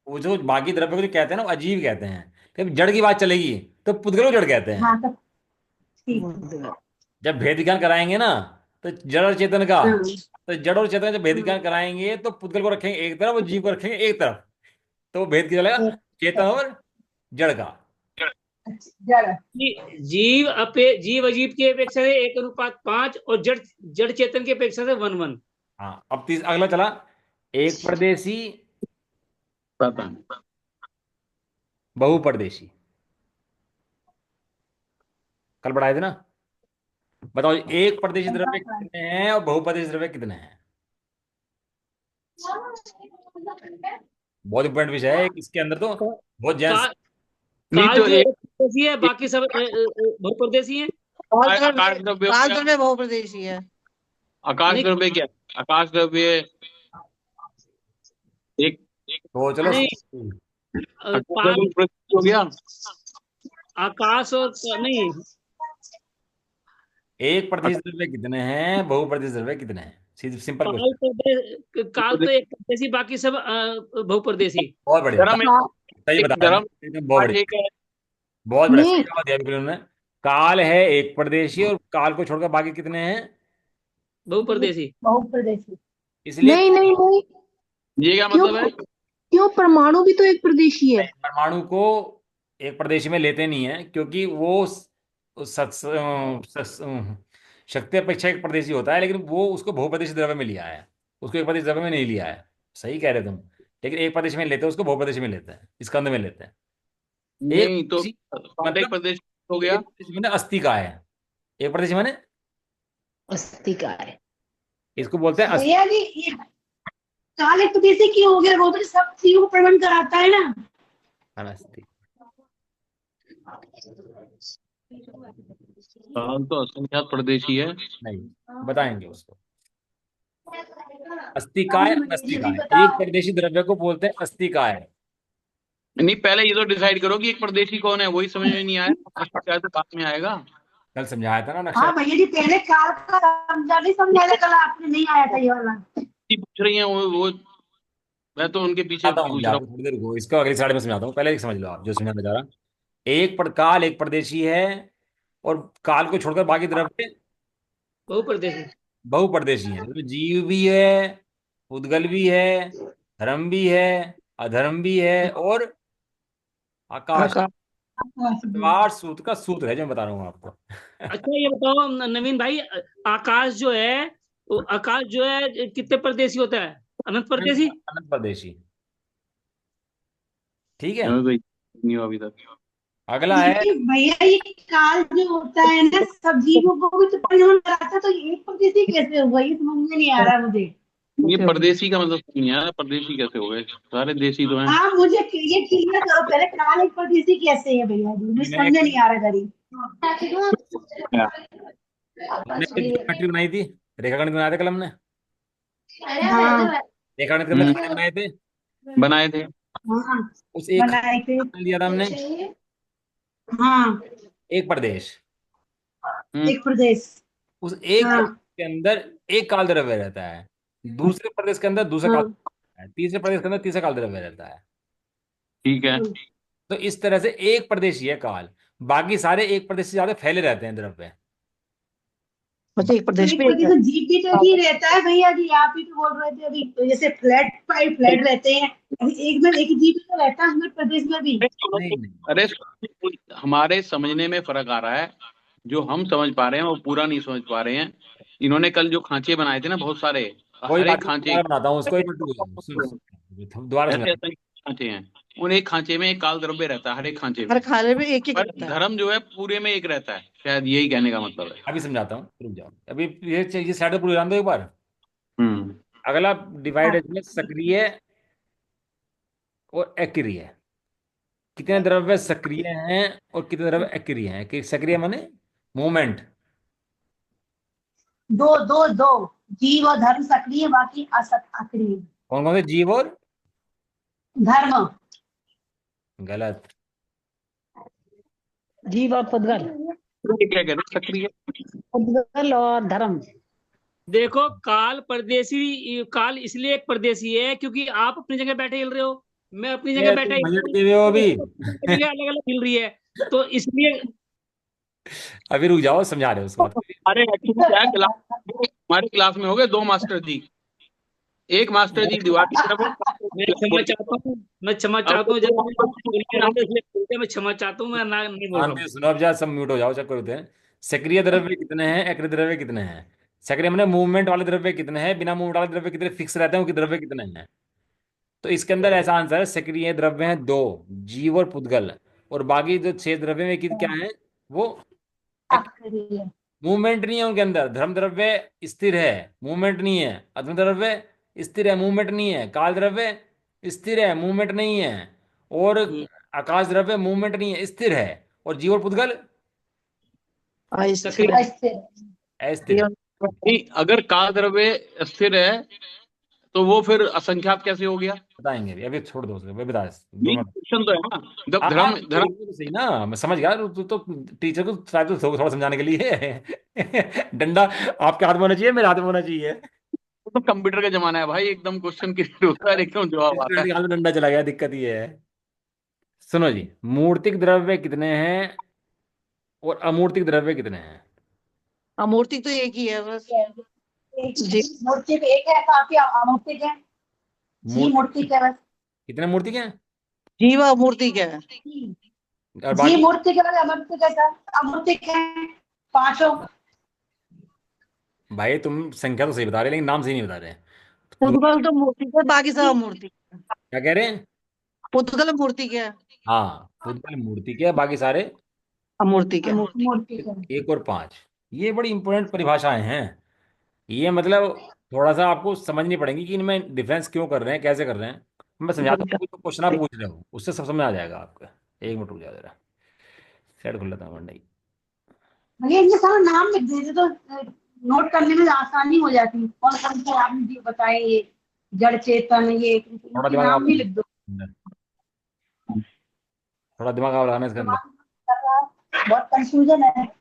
वो जो बाकी द्रव्य को जो कहते हैं ना, वो अजीव कहते हैं। जब जड़ की बात चलेगी तो पुद्गल को जड़ कहते हैं। हाँ तो ठीक। जब भेद विज्ञान कराएंगे ना, तो जड़ और चेतन का, हाँ, तो जड़ और चेतन का जब भेद विज्ञान कराएंगे तो पुद्गल को रखेंगे एक तरफ और जीव को रखेंगे एक तरफ। तो वो भेद क्या चलेगा? एक चेतन और जड़ का। जड़। जीव अजीब की अपेक्षा से 1:5 और जड़ जड़ चेतन की अपेक्षा से 1:1। हाँ, अब अगला चला, एक परदेशी, पता नहीं। बहुपरदेशी। कल पढ़ाए थे ना? बताओ, एक परदेशी द्रव्य कितने हैं और बहुपरदेशी द्रव्य कितने हैं? बहुत इंपॉर्टेंट विषय है इसके अंदर तो का, बहुत जैन। का, नहीं काल तो जो एक एक परदेशी है, बाकी सब बहुप्रदेशी हैं। आकाश द्रव्य हो काल गया। द्रव्य बहुप्रदेशीय है। आकाश नहीं द्रव्य क्या है? आकाश द्रव्य एक तो चलो नहीं, आकाश पार द्रव्य प्रतीक हो गया। आकाश और नहीं, एक प्रतिशत द्रव्य कितने हैं, बहुप्रतिशत द्रव्य कितने हैं? सीधी सिंपल काल क्वेश्चन। काल तो एक परदेशी, बाकी सब बहुप्रदेशी। बहुत बढ़िया, धर्म सही एक बताया धर्म आपने, एकदम बहुत आज बढ़िया। एक है। बहुत बढ़िया, सही नहीं जवाब दिया बिल्कुल उन्होंने। काल है एक परदेशी और काल को छोड़कर बाकी कितने हैं? बहुप्रदेशी। बहुप्रदेशी। इसलिए नहीं नहीं नहीं, ये क्या क्यों? मतलब है? क्यों, परमाणु भी तो एक प्रदेशी है। परमाणु को एक प्रदेश में लेते नहीं है, क्योंकि वो शक्ति अपेक्षा एक प्रदेशी होता है, लेकिन वो उसको बहुप्रदेशी द्रव्य में लिया है, उसको एक प्रदेश द्रव्य में नहीं लिया है। सही कह रहे तुम, लेकिन एक प्रदेश में लेते हैं उसको, बहुप्रदेशी में लेते हैं, स्कंद में लेते हैं। एक नहीं तो प्रदेशी पांच मतलब प्रदेश हो एक गया। प्रदेशी मैंने अस्थि का है, एक प्रदेशी मैंने अस्थि का है। इसको बोलते हैं अस्थि। भैया जी ये काल एक प्रदेशी क्यों हो गया? वो तो सब चीजों को प्रमाण कराता है ना। अस्थि काल तो असंख्यात प्रदेशी है। नहीं, बताएंगे उसको। अस्थिकाय मुझे भी अस्थिकाय, पता। एक परदेशी द्रव्य को बोलते हैं अस्थिकाय। नहीं पहले ये तो डिसाइड करो कि एक प्रदेशी कौन है, वही समझ में नहीं आया। क्या तो बाद में आएगा। कल समझाया था ना नक्शा। हाँ भैया जी, पहले काल का समझा नहीं समझाया कल आपने, नहीं आया था ये वाला। पूछ रही है वो मैं तो उनके पीछे आता हूँ पूछ अभी रहा आपको, थोड़ी देर को इसको अगली स्लाइड में समझाता हूँ, पहले एक समझ लो आप जो समझाना चाह रहा। काल एक परदेशी है और काल को छोड़कर बाकी द्रव्य बहुप्रदेशी। बहुपरदेशी हैं। तो जीव भी है, उद्गल भी है, धर्म भी है, अधर्म भी है, और आकाश। आकाश। पतवार सूत्र का सूत्र है जो मैं बता रहा हूँ आपको। अच्छा ये बताओ नवीन भाई, आकाश जो है, वो आकाश जो है कितने परदेशी होता है? अनंत परदेशी। अनंत परदेशी। ठीक है, हूँ। नहीं हुआ अभी तक। अगला है। लेकिन भैया ये काल जो होता है ना, सब जीवों को भी तो परिणाम कराता है, तो ये एक प्रदेशी कैसे हुआ? ये समझ में नहीं आ रहा मुझे। ये परदेशी का मतलब समझ नहीं आया, परदेशी कैसे हो गए? सारे देशी तो हैं। आप मुझे ये क्लियर करो पहले, काल एक प्रदेशी कैसे है भैया जी? मुझे समझ में नहीं आ रहा गरीब। हमने ज्योमेट्री बनाई थी, रेखागणित बनाया था कल हमने। हाँ रेखागणित के अंदर खाने बनाए थे, बनाए थे। हाँ उस एक बनाए थे। खाने लिया था हमने। हाँ एक प्रदेश, एक प्रदेश। उस एक हाँ प्रदेश के अंदर एक काल द्रव्य रहता है, दूसरे प्रदेश के अंदर दूसरा काल हाँ द्रव्य रहता है, तीसरे प्रदेश के अंदर तीसरा काल द्रव्य रहता है। ठीक है। तो इस तरह से एक प्रदेशी है काल, बाकी सारे एक प्रदेश से ज्यादा फैले रहते हैं द्रव्य। बच्चे एक तो प्रदेश एक पे प्रदेश में जीप भी तो ही रहता है भैया जी, आप ही तो बोल रहे थे अभी, तो जैसे फ्लैट फाइव फ्लैट रहते हैं, एक में एक जीप तो रहता है हमारे प्रदेश में भी। नहीं नहीं, अरे हमारे समझने में फर्क आ रहा है। जो हम समझ पा रहे हैं वो पूरा नहीं समझ पा रहे हैं। इन्होंने कल जो खांचे बनाए थे ना बहुत सारे, कोई हर बात एक नहीं, खांचे दोबारा बनाता हूँ उसको, एक मिनट रुको जाओ, दोबारा ऐसे समझा। ऐसे खांचे हैं। उन एक खांचे में एक काल द्रव्य रहता है, हर एक खांचे में। हर खाने में एक एक पर रहता है। धर्म जो है पूरे में एक रहता है, शायद यही कहने का मतलब है। अभी समझाता हूँ, रुक जाओ अभी, ये साइड पूरी जान दो एक बार। हम्म। अगला डिवाइड है इसमें सक्रिय और अक्रिय। कितने द्रव्य सक्रिय हैं और कितने द्रव्य अक्रिय हैं? कि सक्रिय माने मूवमेंट। दो दो दो, जीव और धर्म सक्रिय, बाकी असक्रिय। कौन कौन से? जीव और धर्म। गलत। जीव और पुद्गल। ये क्या कहते हैं सक्रिय? पुद्गल और धर्म। देखो काल परदेशी, काल इसलिए एक परदेशी है क्योंकि आप अपनी जगह बैठे हिल रहे हो, मैं अपनी जगह ये बैठा तुम हिल बजट रहा हूँ, के हुए हो अभी। अपनी जगह अलग अलग हिल रही है, तो इसलिए। अभी रुक जाओ, समझा रहे हो उसको बात। अरे एक्चुअली क्या है, हमारे क्लास में हो गए 2 मास्टर जी। एक मास्टर जी दीवार की तरफ मैं क्षमा है। चाहता हूँ, मैं क्षमा अब चाहता हूँ, वो जब दो मास्टर बोलिए रहे थे, इसलिए बोल दिया, मैं क्षमा चाहता हूँ, मैं ना नहीं बोल रहा शांति हूँ। से सुनो, अब जा सब म्यूट हो जाओ, चक्कर होते हैं। सक्रिय द्रव्य कितने हैं, अक्रिय द्रव्य कितने हैं? सक्रिय मैंने मूवमेंट वाले द्रव्य कितने हैं, बिना मूवमेंट वाले द्रव्य कितने फिक्स रहते हैं, उनके द्रव्य कितने हैं? तो इसके अंदर ऐसा आंसर है, सक्रिय द्रव्य हैं 2, जीव और पुद्गल, और बाकी जो 6 द्रव्य में क्या है, वो सक्रिय। मूवमेंट नहीं है उनके अंदर। धर्म द्रव्य स्थिर है, मूवमेंट नहीं है। अधर्म द्रव्य स्थिर है, मूवमेंट नहीं है। काल द्रव्य स्थिर है, मूवमेंट नहीं है। और आकाश द्रव्य मूवमेंट नहीं है, स्थिर है। और जीव और पुद्गल सक्रिय। अस्थिर है। नहीं, अगर काल द्रव्य स्थिर है तो वो फिर असंख्यात कैसे हो गया? बताएंगे अभी, अभी छोड़ दो उसको, अभी बता, दो नहीं, मिनट। क्वेश्चन तो है ना, जब हाँ हाँ, धर्म तो धर्म बोल तो सही ना, मैं समझ गया। तो टीचर को शायद तो थोड़ा समझाने के लिए डंडा आपके हाथ में होना चाहिए, मेरे हाथ में होना चाहिए। तो कंप्यूटर का जमाना है भाई, एकदम क्वेश्चन क्लियर होता है, एकदम जवाब आता स्टूडेंट है। के हाथ में डंडा चला गया, दिक्कत ये है। सुनो जी, मूर्तिक द्रव्य कितने हैं और अमूर्तिक द्रव्य कितने हैं? अमूर्ति तो एक ही है बस। जी। मूर्ति पे एक है, काफी अमूर्ति है। जी मूर्ति मूर्ति है बस। कितने मूर्ति के हैं? जीवा अमूर्ति क्या है? और जी बाकी? मूर्ति के बाद अमूर्ति का था। अमूर्ति है पांचों। भाई तुम संख्या तो सही बता रहे लेकिन नाम सही नहीं बता रहे। पुर्तगाल तो मूर्ति है, बाकी सब अमूर्ति। क्या कह रहे हैं? पुर्तगाल मूर्ति क्या है? हाँ, फुटबॉल मूर्ति के, बाकी सारे अमूर्ति क्या है? मूर्ति का। एक और पांच। ये बड़ी इंपॉर्टेंट परिभाषाएं हैं। ये मतलब थोड़ा सा आपको समझनी पड़ेगी कि इनमें डिफरेंस क्यों कर रहे हैं, कैसे कर रहे हैं। मैं समझाता हूँ, जो क्वेश्चन आप पूछ रहे हो उससे सब समझ आ जाएगा आपका। एक मिनट रुक जाओ जरा, सेट कर लेता हूँ मंडई। भैया इनके सारा नाम लिख देते तो नोट करने में आसानी हो जाती। कौन कौन से आपने जो बताए, ये जड़ चेतन, ये थोड़ा इनके दिमाग आप नाम भी लिख दो। थोड़ा दिमाग आप लगाना इसके अंदर। दिमाग कर रहा है, बहुत कंफ्यूजन है।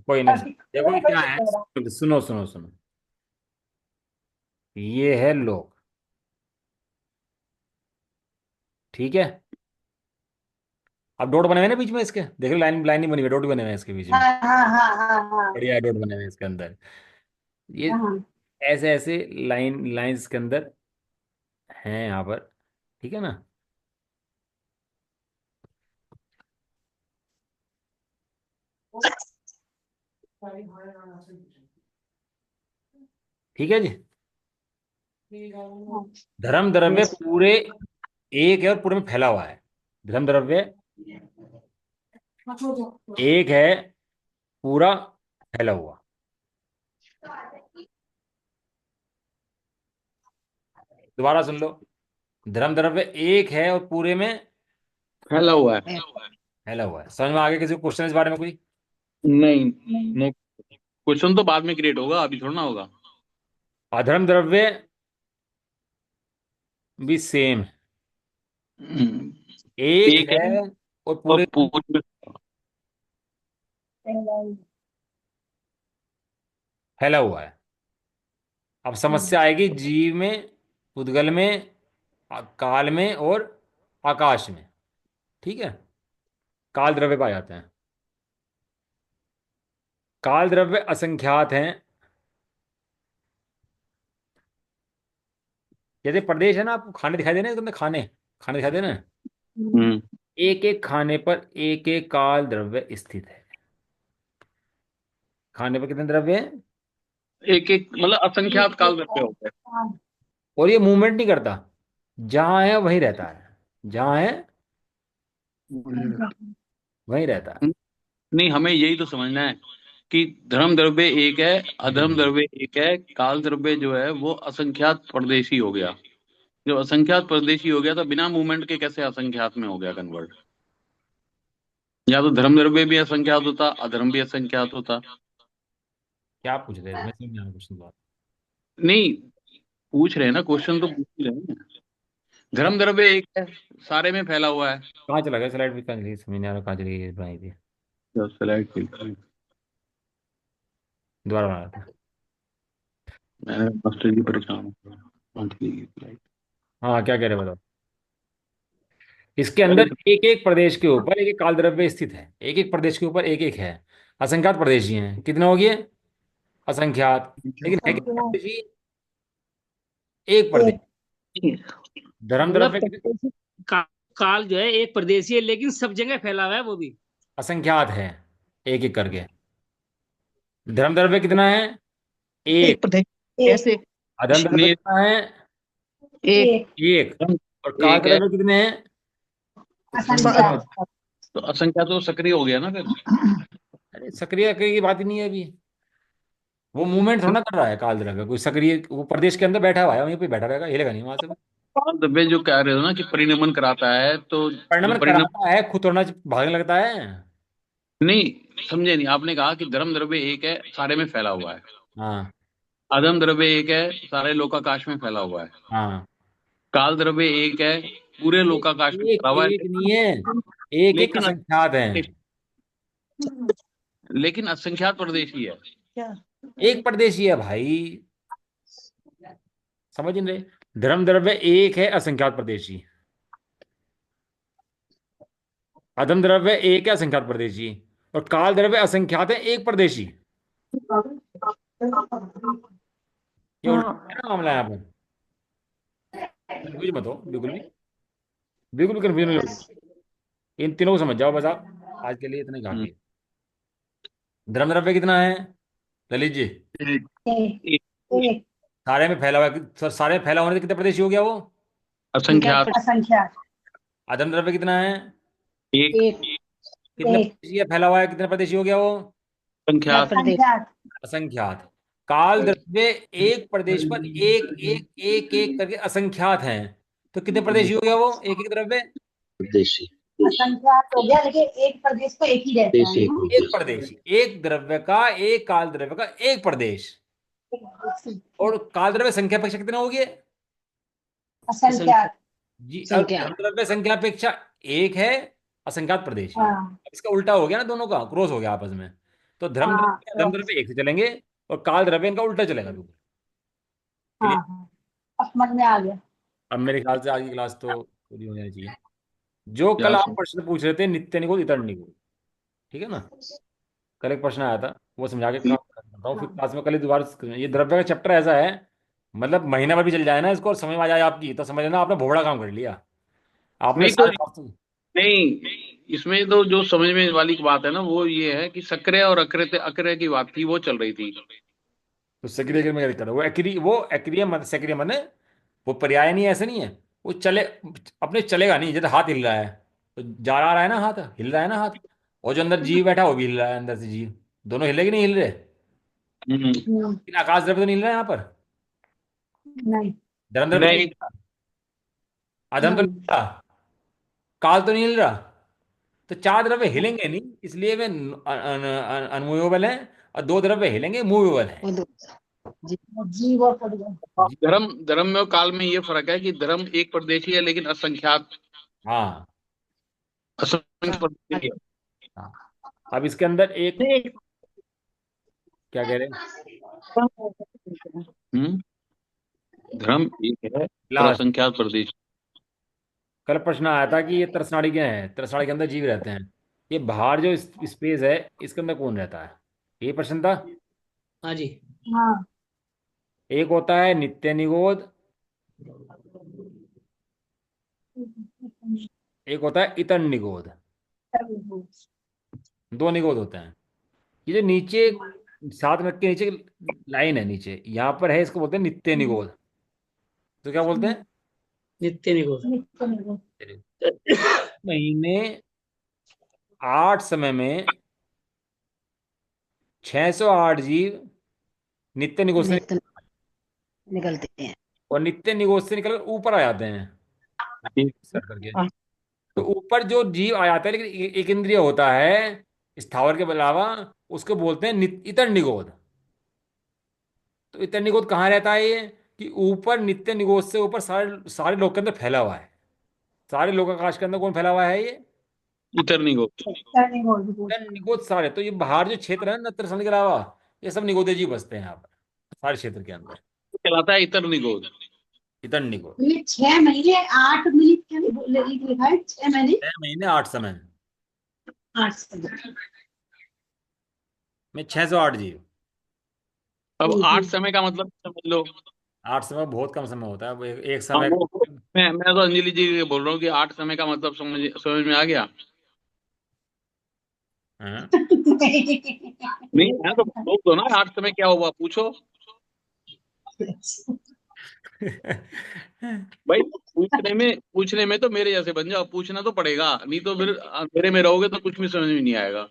कोई नहीं, देखो क्या है, सुनो सुनो सुनो। ये है लोग, ठीक है। अब डॉट बने हुए हैं ना बीच में इसके, देख लो, लाइन लाइन नहीं बनी हुई, डॉट बने हुए हैं इसके बीच में। हाँ हाँ हाँ हाँ हाँ बढ़िया डॉट बने हुए हैं इसके अंदर। ये हाँ। ऐसे ऐसे लाइंस के अंदर हैं यहाँ पर, ठीक है ना। ठीक है जी। धर्म द्रव्य पूरे एक है और पूरे में फैला हुआ है। धर्म द्रव्य एक है, पूरा फैला हुआ। दोबारा सुन लो, धर्म द्रव्य एक है और पूरे में फैला हुआ है। फैला हुआ है। समझ में आगे किसी क्वेश्चन इस बारे में कोई? नहीं, नहीं, क्वेश्चन तो बाद में क्रिएट होगा, अभी थोड़ा ना होगा। अधर्म द्रव्य भी सेम है, हम्म, एक एक है है और और पूरे पूरे फैला हुआ है। अब समस्या आएगी जीव में, उद्गल में, काल में और आकाश में, ठीक है। काल द्रव्य पाए जाते हैं। काल द्रव्य असंख्यात हैं। जैसे प्रदेश है ना, आपको खाने दिखाई दे रहे हैं तुमने, खाने खाने दिखाई दे रहे हैं। हम्म, एक एक खाने पर एक एक काल द्रव्य स्थित है। खाने पर कितने द्रव्य हैं? एक एक मतलब असंख्यात काल रखे होते हैं। और ये मूवमेंट नहीं करता, जहां है वहीं रहता है, जहां है वहीं रहता है। नहीं, हमें यही तो समझना है कि धर्म द्रव्य एक है, अधर्म द्रव्य एक है, काल द्रव्य जो है वो असंख्यात परदेशी हो गया। जो असंख्यात परदेशी हो गया तो बिना मूवमेंट के कैसे असंख्यात में हो गया कन्वर्ट? या तो धर्म द्रव्य भी असंख्यात होता, अधर्म भी असंख्यात होता। क्या पूछ रहे थे, मैं समझ नहीं आया क्वेश्चन बात। नहीं, पूछ रहे हैं ना, क्वेश्चन तो पूछ ही रहे हैं। धर्म द्रव्य एक है, सारे में फैला हुआ है। कहाँ चला गया स्लाइड भी, कहाँ चली गई, समझ नहीं आ रहा कहाँ चली गई, बनाई थी दोबारा बना रहा था। मैं मास्टर जी परेशान हूँ। हाँ, क्या कह रहे हो बताओ। इसके अंदर एक एक प्रदेश के ऊपर एक एक काल द्रव्य स्थित है, एक एक प्रदेश के ऊपर एक एक है। असंख्यात प्रदेशी हैं, कितने हो गए? असंख्यात। लेकिन है कितने प्रदेशी? एक प्रदेश। धर्म मतलब द्रव्य का, काल जो है एक प्रदेशी है लेकिन सब जगह फैला हुआ है वो भी। असंख्यात है, एक एक करके। धर्म द्रव्य कितना है? एक एक। प्रदेश एक कैसे? अधर्म द्रव्य नहीं, कितना है? एक। एक। और काल एक है द्रव्य कितने हैं? असंख्यात। तो असंख्यात तो सक्रिय हो गया ना फिर। अरे सक्रिय की बात ही नहीं है अभी। वो मूवमेंट थोड़ा ना कर रहा है काल द्रव्य, कोई सक्रिय वो प्रदेश के अंदर बैठा हुआ है, वहीं पे बैठा रहेगा, हिलेगा नहीं वहां से। काल द्रव्य जो कह रहे हो ना कि परिणमन कराता है, तो जो परिणमन परिणम कराता है, खुद तोड़ना भागने लगता है। नहीं समझे नहीं, आपने कहा कि धर्म द्रव्य एक है, सारे में फैला हुआ है। हाँ अधम द्रव्य एक है, सारे लोकाकाश में फैला हुआ है। हाँ। काल द्रव्य एक है, पूरे लोकाकाश में एक फैला हुआ एक नहीं है, है। एक एक लेकिन असंख्यात है। लेकिन असंख्यात परदेशी है। क्या? एक परदेशी है भाई, समझ नहीं रहे। धर्म द्रव्य एक है, असंख्यात परदेशी। अधम द्रव्य एक है, असंख्यात परदेशी। और काल द्रव्य असंख्यात है, एक परदेशी। ये उल्टा हाँ। है ना मामला यहाँ पर। कंफ्यूज मत हो बिल्कुल भी, बिल्कुल कंफ्यूज नहीं हो। इन तीनों को समझ जाओ बस आप, आज के लिए इतना ही काफी हम्म। है। धर्म द्रव्य कितना है ललित जी? एक। एक एक एक सारे में फैला हुआ है, सारे में फैला होने से कितने प्रदेशी हो गया वो? असंख्यात। असंख्यात। अधम द्रव्य कितना है? एक एक कितने एक प्रदेशी है फैला हुआ है, कितने प्रदेशी हो गया वो? संख्यात। प्रदेश। असंख्यात। असंख्यात। काल द्रव्य एक प्रदेश पर एक एक एक एक करके असंख्यात हैं, तो कितने प्रदेशी हो गया वो एक एक द्रव्य? देशी। असंख्यात हो गया, लेकिन एक प्रदेश को एक ही रहता देशी है एक ना। हो एक गया। प्रदेशी, एक द्रव्य का, एक काल द्रव्य का एक प्रदेश। और काल द्रव्य संख्या अपेक्षा कितना हो गया? असंख्यात। जी, और संख्या। धर्म द्रव्य संख्या अपेक्षा एक है, असंख्यात प्रदेशी। हाँ अब इसका उल्टा हो गया ना, दोनों का क्रॉस हो गया आपस में। तो हाँ धर्म द्रव्य एक से चलेंगे, और काल द्रव्य इनका उल्टा चलेगा बिल्कुल। हाँ क्लियर? हाँ, अब समझ में आ गया। अब मेरे ख्याल से आज की क्लास तो पूरी हो जानी चाहिए। जो कल या आप प्रश्न पूछ रहे थे नित्य निगुण इतर निगुण, ठीक है ना? कल एक प्रश्न आया था, वो समझा के काम करता हूँ फिर हाँ क्लास में। कल ही दोबारा, ये द्रव्य का चैप्टर ऐसा है, मतलब महीना भर भी चल जाए ना इसको, और समझ में आ जाए आपकी, तो समझ लेना आपने भोबड़ा काम कर लिया। आपने नहीं तो सारे नहीं, इसमें तो जो समझ में वाली बात है ना, वो ये है कि सक्रिय और अक्रिय अक्रिय की बात थी, वो चल रही थी। तो सक्रिय में क्या दिक्कत है? वो एक्रिय मन, सक्रिय मन है, वो पर्याय नहीं है, ऐसे नहीं है। वो चले, अपने चलेगा नहीं, जैसे हाथ हिल रहा है तो जा रहा है ना, हाथ हिल रहा है ना हाथ। और जो अंदर जीव बैठा है, वो भी हिल रहा है अंदर से जीव। दोनों हिले कि नहीं हिल रहे? हम्म। लेकिन आकाश द्रव्य तो नहीं हिल रहा है यहाँ पर। नहीं धर्म द्रव्य तो नहीं नहीं हिल रहा, अधर्म तो नहीं नहीं हिल रहा, काल तो नहीं हिल रहा। तो चार द्रव्य हिलेंगे नहीं, इसलिए वे अनमूवेबल हैं। और दो द्रव्य हिलेंगे, मूवेबल हैं। वो दो। जी। जीव और परिगण। धर्म धर्म में और काल में ये फर्क है कि धर्म एक परदेशी है, लेकिन असंख्यात हाँ असंख्य हाँ। परदेशी है। हाँ। अब इसके अंदर एक, क्या कह रहे हैं? हम्म। धर्म एक है और लास्ट, असंख्यात परदेशी। कल प्रश्न आया था कि ये तरसनाड़ी क्या है, तरसनाड़ी के अंदर जीव रहते हैं, ये बाहर जो स्पेस है इसके अंदर कौन रहता है, ये प्रश्न था। हाँ जी। हाँ एक होता है नित्य निगोद, एक होता है इतर निगोद। दो निगोद होते हैं। ये जो नीचे सात मिनट के नीचे लाइन है, नीचे यहाँ पर है, इसको बोलते हैं नित्य निगोद। तो क्या बोलते हैं? नित्य निगोद। नित्य निगोद। महीने 8 समय में 608 जीव नित्य निगोद से, नित्य निकलते हैं। और नित्य निगोद से निकल ऊपर आ जाते हैं सर करके। हाँ। तो ऊपर जो जीव आ जाता है, लेकिन एक इंद्रिय होता है स्थावर के अलावा, उसको बोलते हैं इतर निगोद। तो इतर निगोद कहाँ रहता है ये? कि ऊपर नित्य निगोद से ऊपर सारे सारे लोक के अंदर फैला हुआ है। सारे लोक आकाश के अंदर कौन फैला हुआ है ये? इतर निगोद। नित्य निगोद। इतर निगोद सारे। तो ये बाहर जो क्षेत्र है ना नत्र के अलावा, ये सब निगोदे जीव बसते हैं यहाँ पर, सारे क्षेत्र के अंदर। कहलाता है इतर निगोद। इतर निगोद। ये 6 महीने 8 मिनट क्या लिखा है? 6 महीने 6 महीने 8 समय 8 समय। में 608 जीव। अब 8 समय का मतलब समझ लो। 8 समय बहुत कम समय होता है, वो एक हाँ, समय। मैं तो अंजलि जी के बोल रहा हूँ कि 8 समय का मतलब समझ में आ गया। हाँ। नहीं है तो बोल दो ना, 8 समय क्या हुआ पूछो भाई। पूछने में तो मेरे जैसे बन जाओ, पूछना तो पड़ेगा, नहीं तो फिर अंधेरे में रहोगे तो कुछ भी समझ में नहीं आएगा।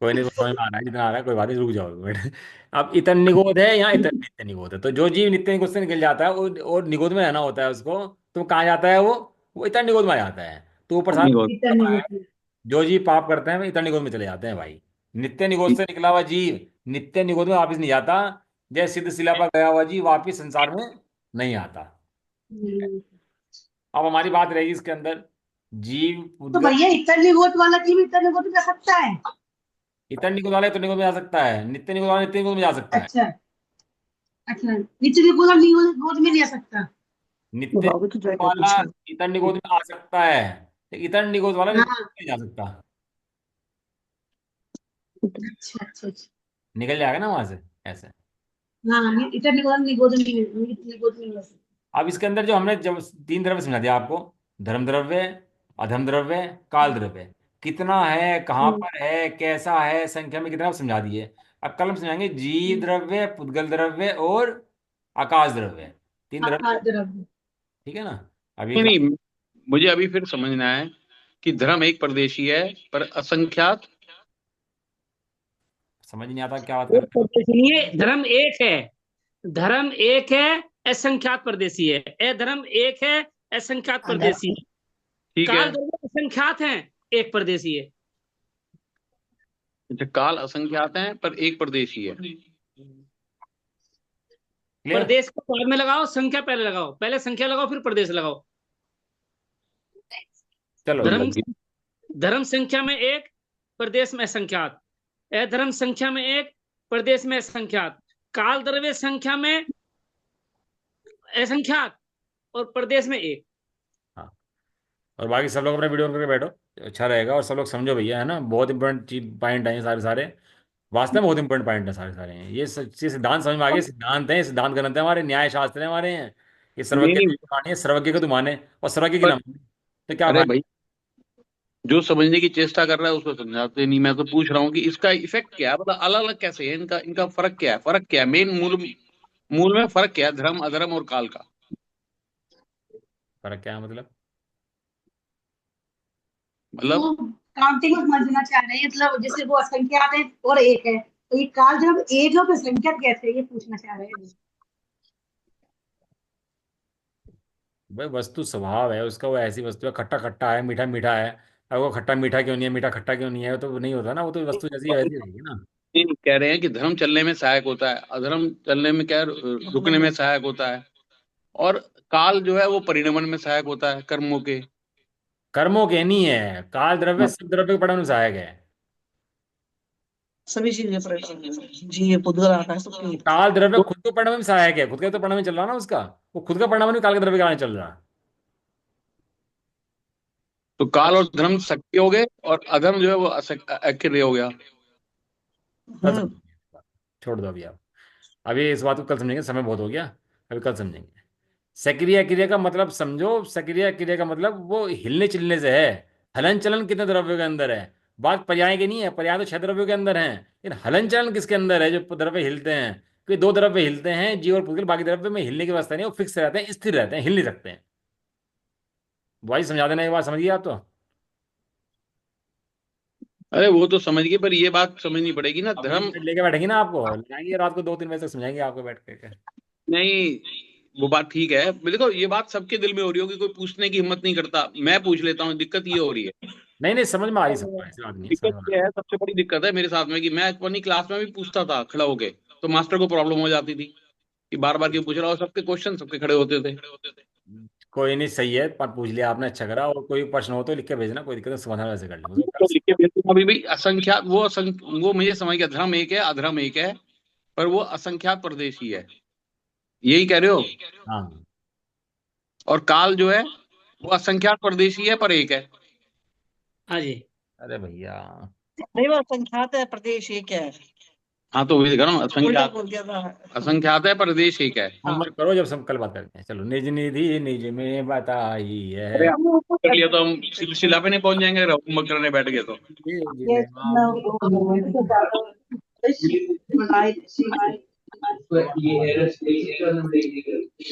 कोई नहीं, समझ में आ रहा है जितना आ रहा है, कोई बात नहीं, रुक जाओ एक मिनट। अब इतर निगोद है, यहाँ इतर नित्य निगोद है। तो जो जीव नित्य निगोद से निकल जाता है, और निगोद में रहना होता है उसको, तो कहाँ जाता है वो इतर निगोद में आ जाता है। तो ऊपर साथ निगोद। इतर निगोद। जो जीव पाप करते हैं वे इतर निगोद में चले जाते हैं भाई। नित्य निगोद से निकला हुआ जीव नित्य निगोद में वापस नहीं जाता। जय सिद्ध शिला पर गया हुआ जीव वापिस संसार में नहीं आता। अब हमारी बात रहेगी इसके अंदर, जीव तो उद्गत भैया इतर निगोद वाला जीव इतर निगोद में जा सकता है? इतर निगोद वाला इतर निगोद में जा सकता है, नित्य निगोद वाला नित्य निगोद में जा सकता है। अच्छा अच्छा, नीचे निगोद और निगोद में नहीं आ सकता? नित्य बाबू तो निगोद जाके वाला पूछना। इतर निगोद में आ सकता है, लेकिन इतर निगोद वाला नित्य हाँ, निगोद में नहीं जा सकता। अच्छा अच्छा अच्छा। निकल जाएगा ना वहां से ऐसे। हाँ, इतर निगोद निगोद में निगोद में नहीं आ सकता। अब इसके अंदर जो हमने जब 3 द्रव्य समझा दिया आपको, धर्म द्रव्य, अधर्म द्रव्य, काल द्रव्य, कितना है, कहाँ पर है, कैसा है, संख्या में कितना, समझा दिए। अब कल हम समझाएंगे जीव द्रव्य, पुद्गल द्रव्य और आकाश द्रव्य, 3 द्रव्य। आकाश द्रव्य। ठीक है ना। अभी नहीं नहीं, मुझे अभी फिर समझना है कि धर्म एक परदेशी है पर असंख्यात। समझ नहीं आता क्या बात एक करते हो। परदेशी नहीं है, धर्म एक है। धर्म एक है, असंख्यात परदेशी है। धर्म एक है, असंख्यात परदेशी है। ठीक है। काल द्रव्य असंख्यात हैं, एक परदेशी है। अच्छा, काल असंख्यात हैं पर एक परदेशी है। क्लियर। प्रदेश को बाद में लगाओ, संख्या पहले लगाओ। पहले संख्या लगाओ फिर प्रदेश लगाओ। चलो धर्म लग गई। धर्म संख्या में एक, प्रदेश में असंख्यात। धर्म संख्या में एक, प्रदेश में असंख्यात। काल द्रव्य संख्या में असंख्यात और प्रदेश में एक। हाँ, और बाकी सब लोग अपने वीडियो ऑन करके बैठो, अच्छा रहेगा। और सब लोग समझो भैया, है ना, बहुत इंपॉर्टेंट चीज पॉइंट है ये सारे सारे, वास्तव में बहुत इंपॉर्टेंट पॉइंट है सारे सारे हैं ये सच्चे सिद्धांत समझ में आ गए। सिद्धांत है, सिद्धांत ग्रंथ है हमारे, न्याय शास्त्र है हमारे हैं। ये नहीं सर्वज्ञ नहीं, को मानिए, सर्वज्ञ को तू माने और सर्वज्ञ की पर ना माने, तो क्या अरे फायदा। भाई, जो समझने की चेष्टा कर रहा है उसको समझाते नहीं। मैं तो पूछ रहा हूँ कि इसका इफेक्ट क्या है, मतलब अलग अलग कैसे है, इनका इनका फर्क क्या है, फर्क क्या है, मेन मूल मूल में फर्क क्या है धर्म अधर्म और काल का। फर्क क्या है मतलब। मतलब वो काउंटिंग को समझना चाह रहे हैं, मतलब जैसे वो असंख्यात है और एक है, तो ये काल जब एक है तो संख्यात कैसे है, ये पूछना चाह रहे हैं। भाई वस्तु स्वभाव है उसका, वो ऐसी वस्तु है, खट्टा खट्टा है, मीठा मीठा है। अब वो खट्टा मीठा क्यों नहीं है, मीठा खट्टा क्यों नहीं है, तो नहीं होता ना, वो तो वस्तु जैसी है वैसी रहेगी ना। ये कह रहे हैं कि धर्म चलने में सहायक होता है, अधर्म चलने में क्या है, रुकने में सहायक होता है, और काल जो है वो परिणमन में सहायक होता है कर्मों के। कर्मों के नहीं है, काल द्रव्य सब द्रव्य के पढ़ने में सहायक है। सभी चीजें पर्यटन जी, ये पुद्गल आकाश सबकी। काल द्रव्य तो, खुद को पढ़ने में सहायक है, खुद का तो पढ़ने में चल रहा ना उसका, वो खुद का पढ़ना में काल के द्रव्य का नहीं चल रहा। तो काल और धर्म सक्रिय हो गए और अधर्म जो है वो अक्रिय हो गया। कल समझेंगे, छोड़ दो अभी आप, अभी इस बात को कल समझेंगे, समय बहुत हो गया, अभी कल समझेंगे। सक्रिय क्रिया का मतलब समझो, सक्रिय क्रिया का मतलब वो हिलने चिलने से है। हलन चलन कितने द्रव्यों के अंदर है, बात पर्याय की नहीं है, पर्याय तो 6 द्रव्यों के अंदर है, लेकिन हलन चलन किसके अंदर है, जो द्रव्य हिलते हैं। क्योंकि 2 द्रव्य हिलते हैं, जीव और पुद्गल, बाकी द्रव्य में हिलने की व्यवस्था नहीं है, वो फिक्स रहते हैं, स्थिर रहते हैं, हिल नहीं सकते हैं। भाई समझा देना, एक बात समझिए आप तो। अरे वो तो समझ गए, पर ये बात समझनी पड़ेगी ना, अब धर्म। लेके बैठेंगे ना, आपको लगाएंगे रात को 2-3 बजे तक समझाएंगे आपको बैठ के। नहीं, वो बात ठीक है, देखो ये बात सबके दिल में हो रही होगी, कोई पूछने की हिम्मत नहीं करता, मैं पूछ लेता हूँ, दिक्कत ये हो रही है। नहीं नहीं, समझ में आ रही, सबको ऐसी बात नहीं है, समझ दिक्कत में आ ये है, सबसे बड़ी दिक्कत है मेरे साथ में कि मैं अपनी क्लास में भी पूछता था खड़ा होके, तो मास्टर को प्रॉब्लम हो जाती थी कि बार बार क्यों पूछ रहा, और सबके क्वेश्चन सबके खड़े होते थे। रही। कोई नहीं, सही है, पर पूछ लिया आपने, अच्छा करा। और कोई प्रश्न हो तो लिख के भेजना, कोई दिक्कत नहीं, समाधान वैसे कर लेंगे उसका तो लिख के भेज दूंगा। अभी भी असंख्यात वो मुझे समझ गया, धर्म एक है अधर्म एक है, पर वो असंख्यात परदेशी है, यही कह रहे हो। हाँ। और काल जो है वो असंख्यात परदेशी है पर एक है। हाँ जी। अरे भैया, नहीं, वो संख्यात है, प्रदेश एक है। हाँ तो वही दिखा रहा हूँ, उल्टा असंख्यात बोल दिया था। असंख्यात है परदेश एक है। होमवर्क करो, जब सब कल बात करते हैं। चलो, निज निधि निज में बताई अरे है, हम होमवर्क कर लिया तो हम सिलसिला पे नहीं पहुंच जाएंगे अगर होमवर्क करने बैठ गए तो। निज ये में बनाई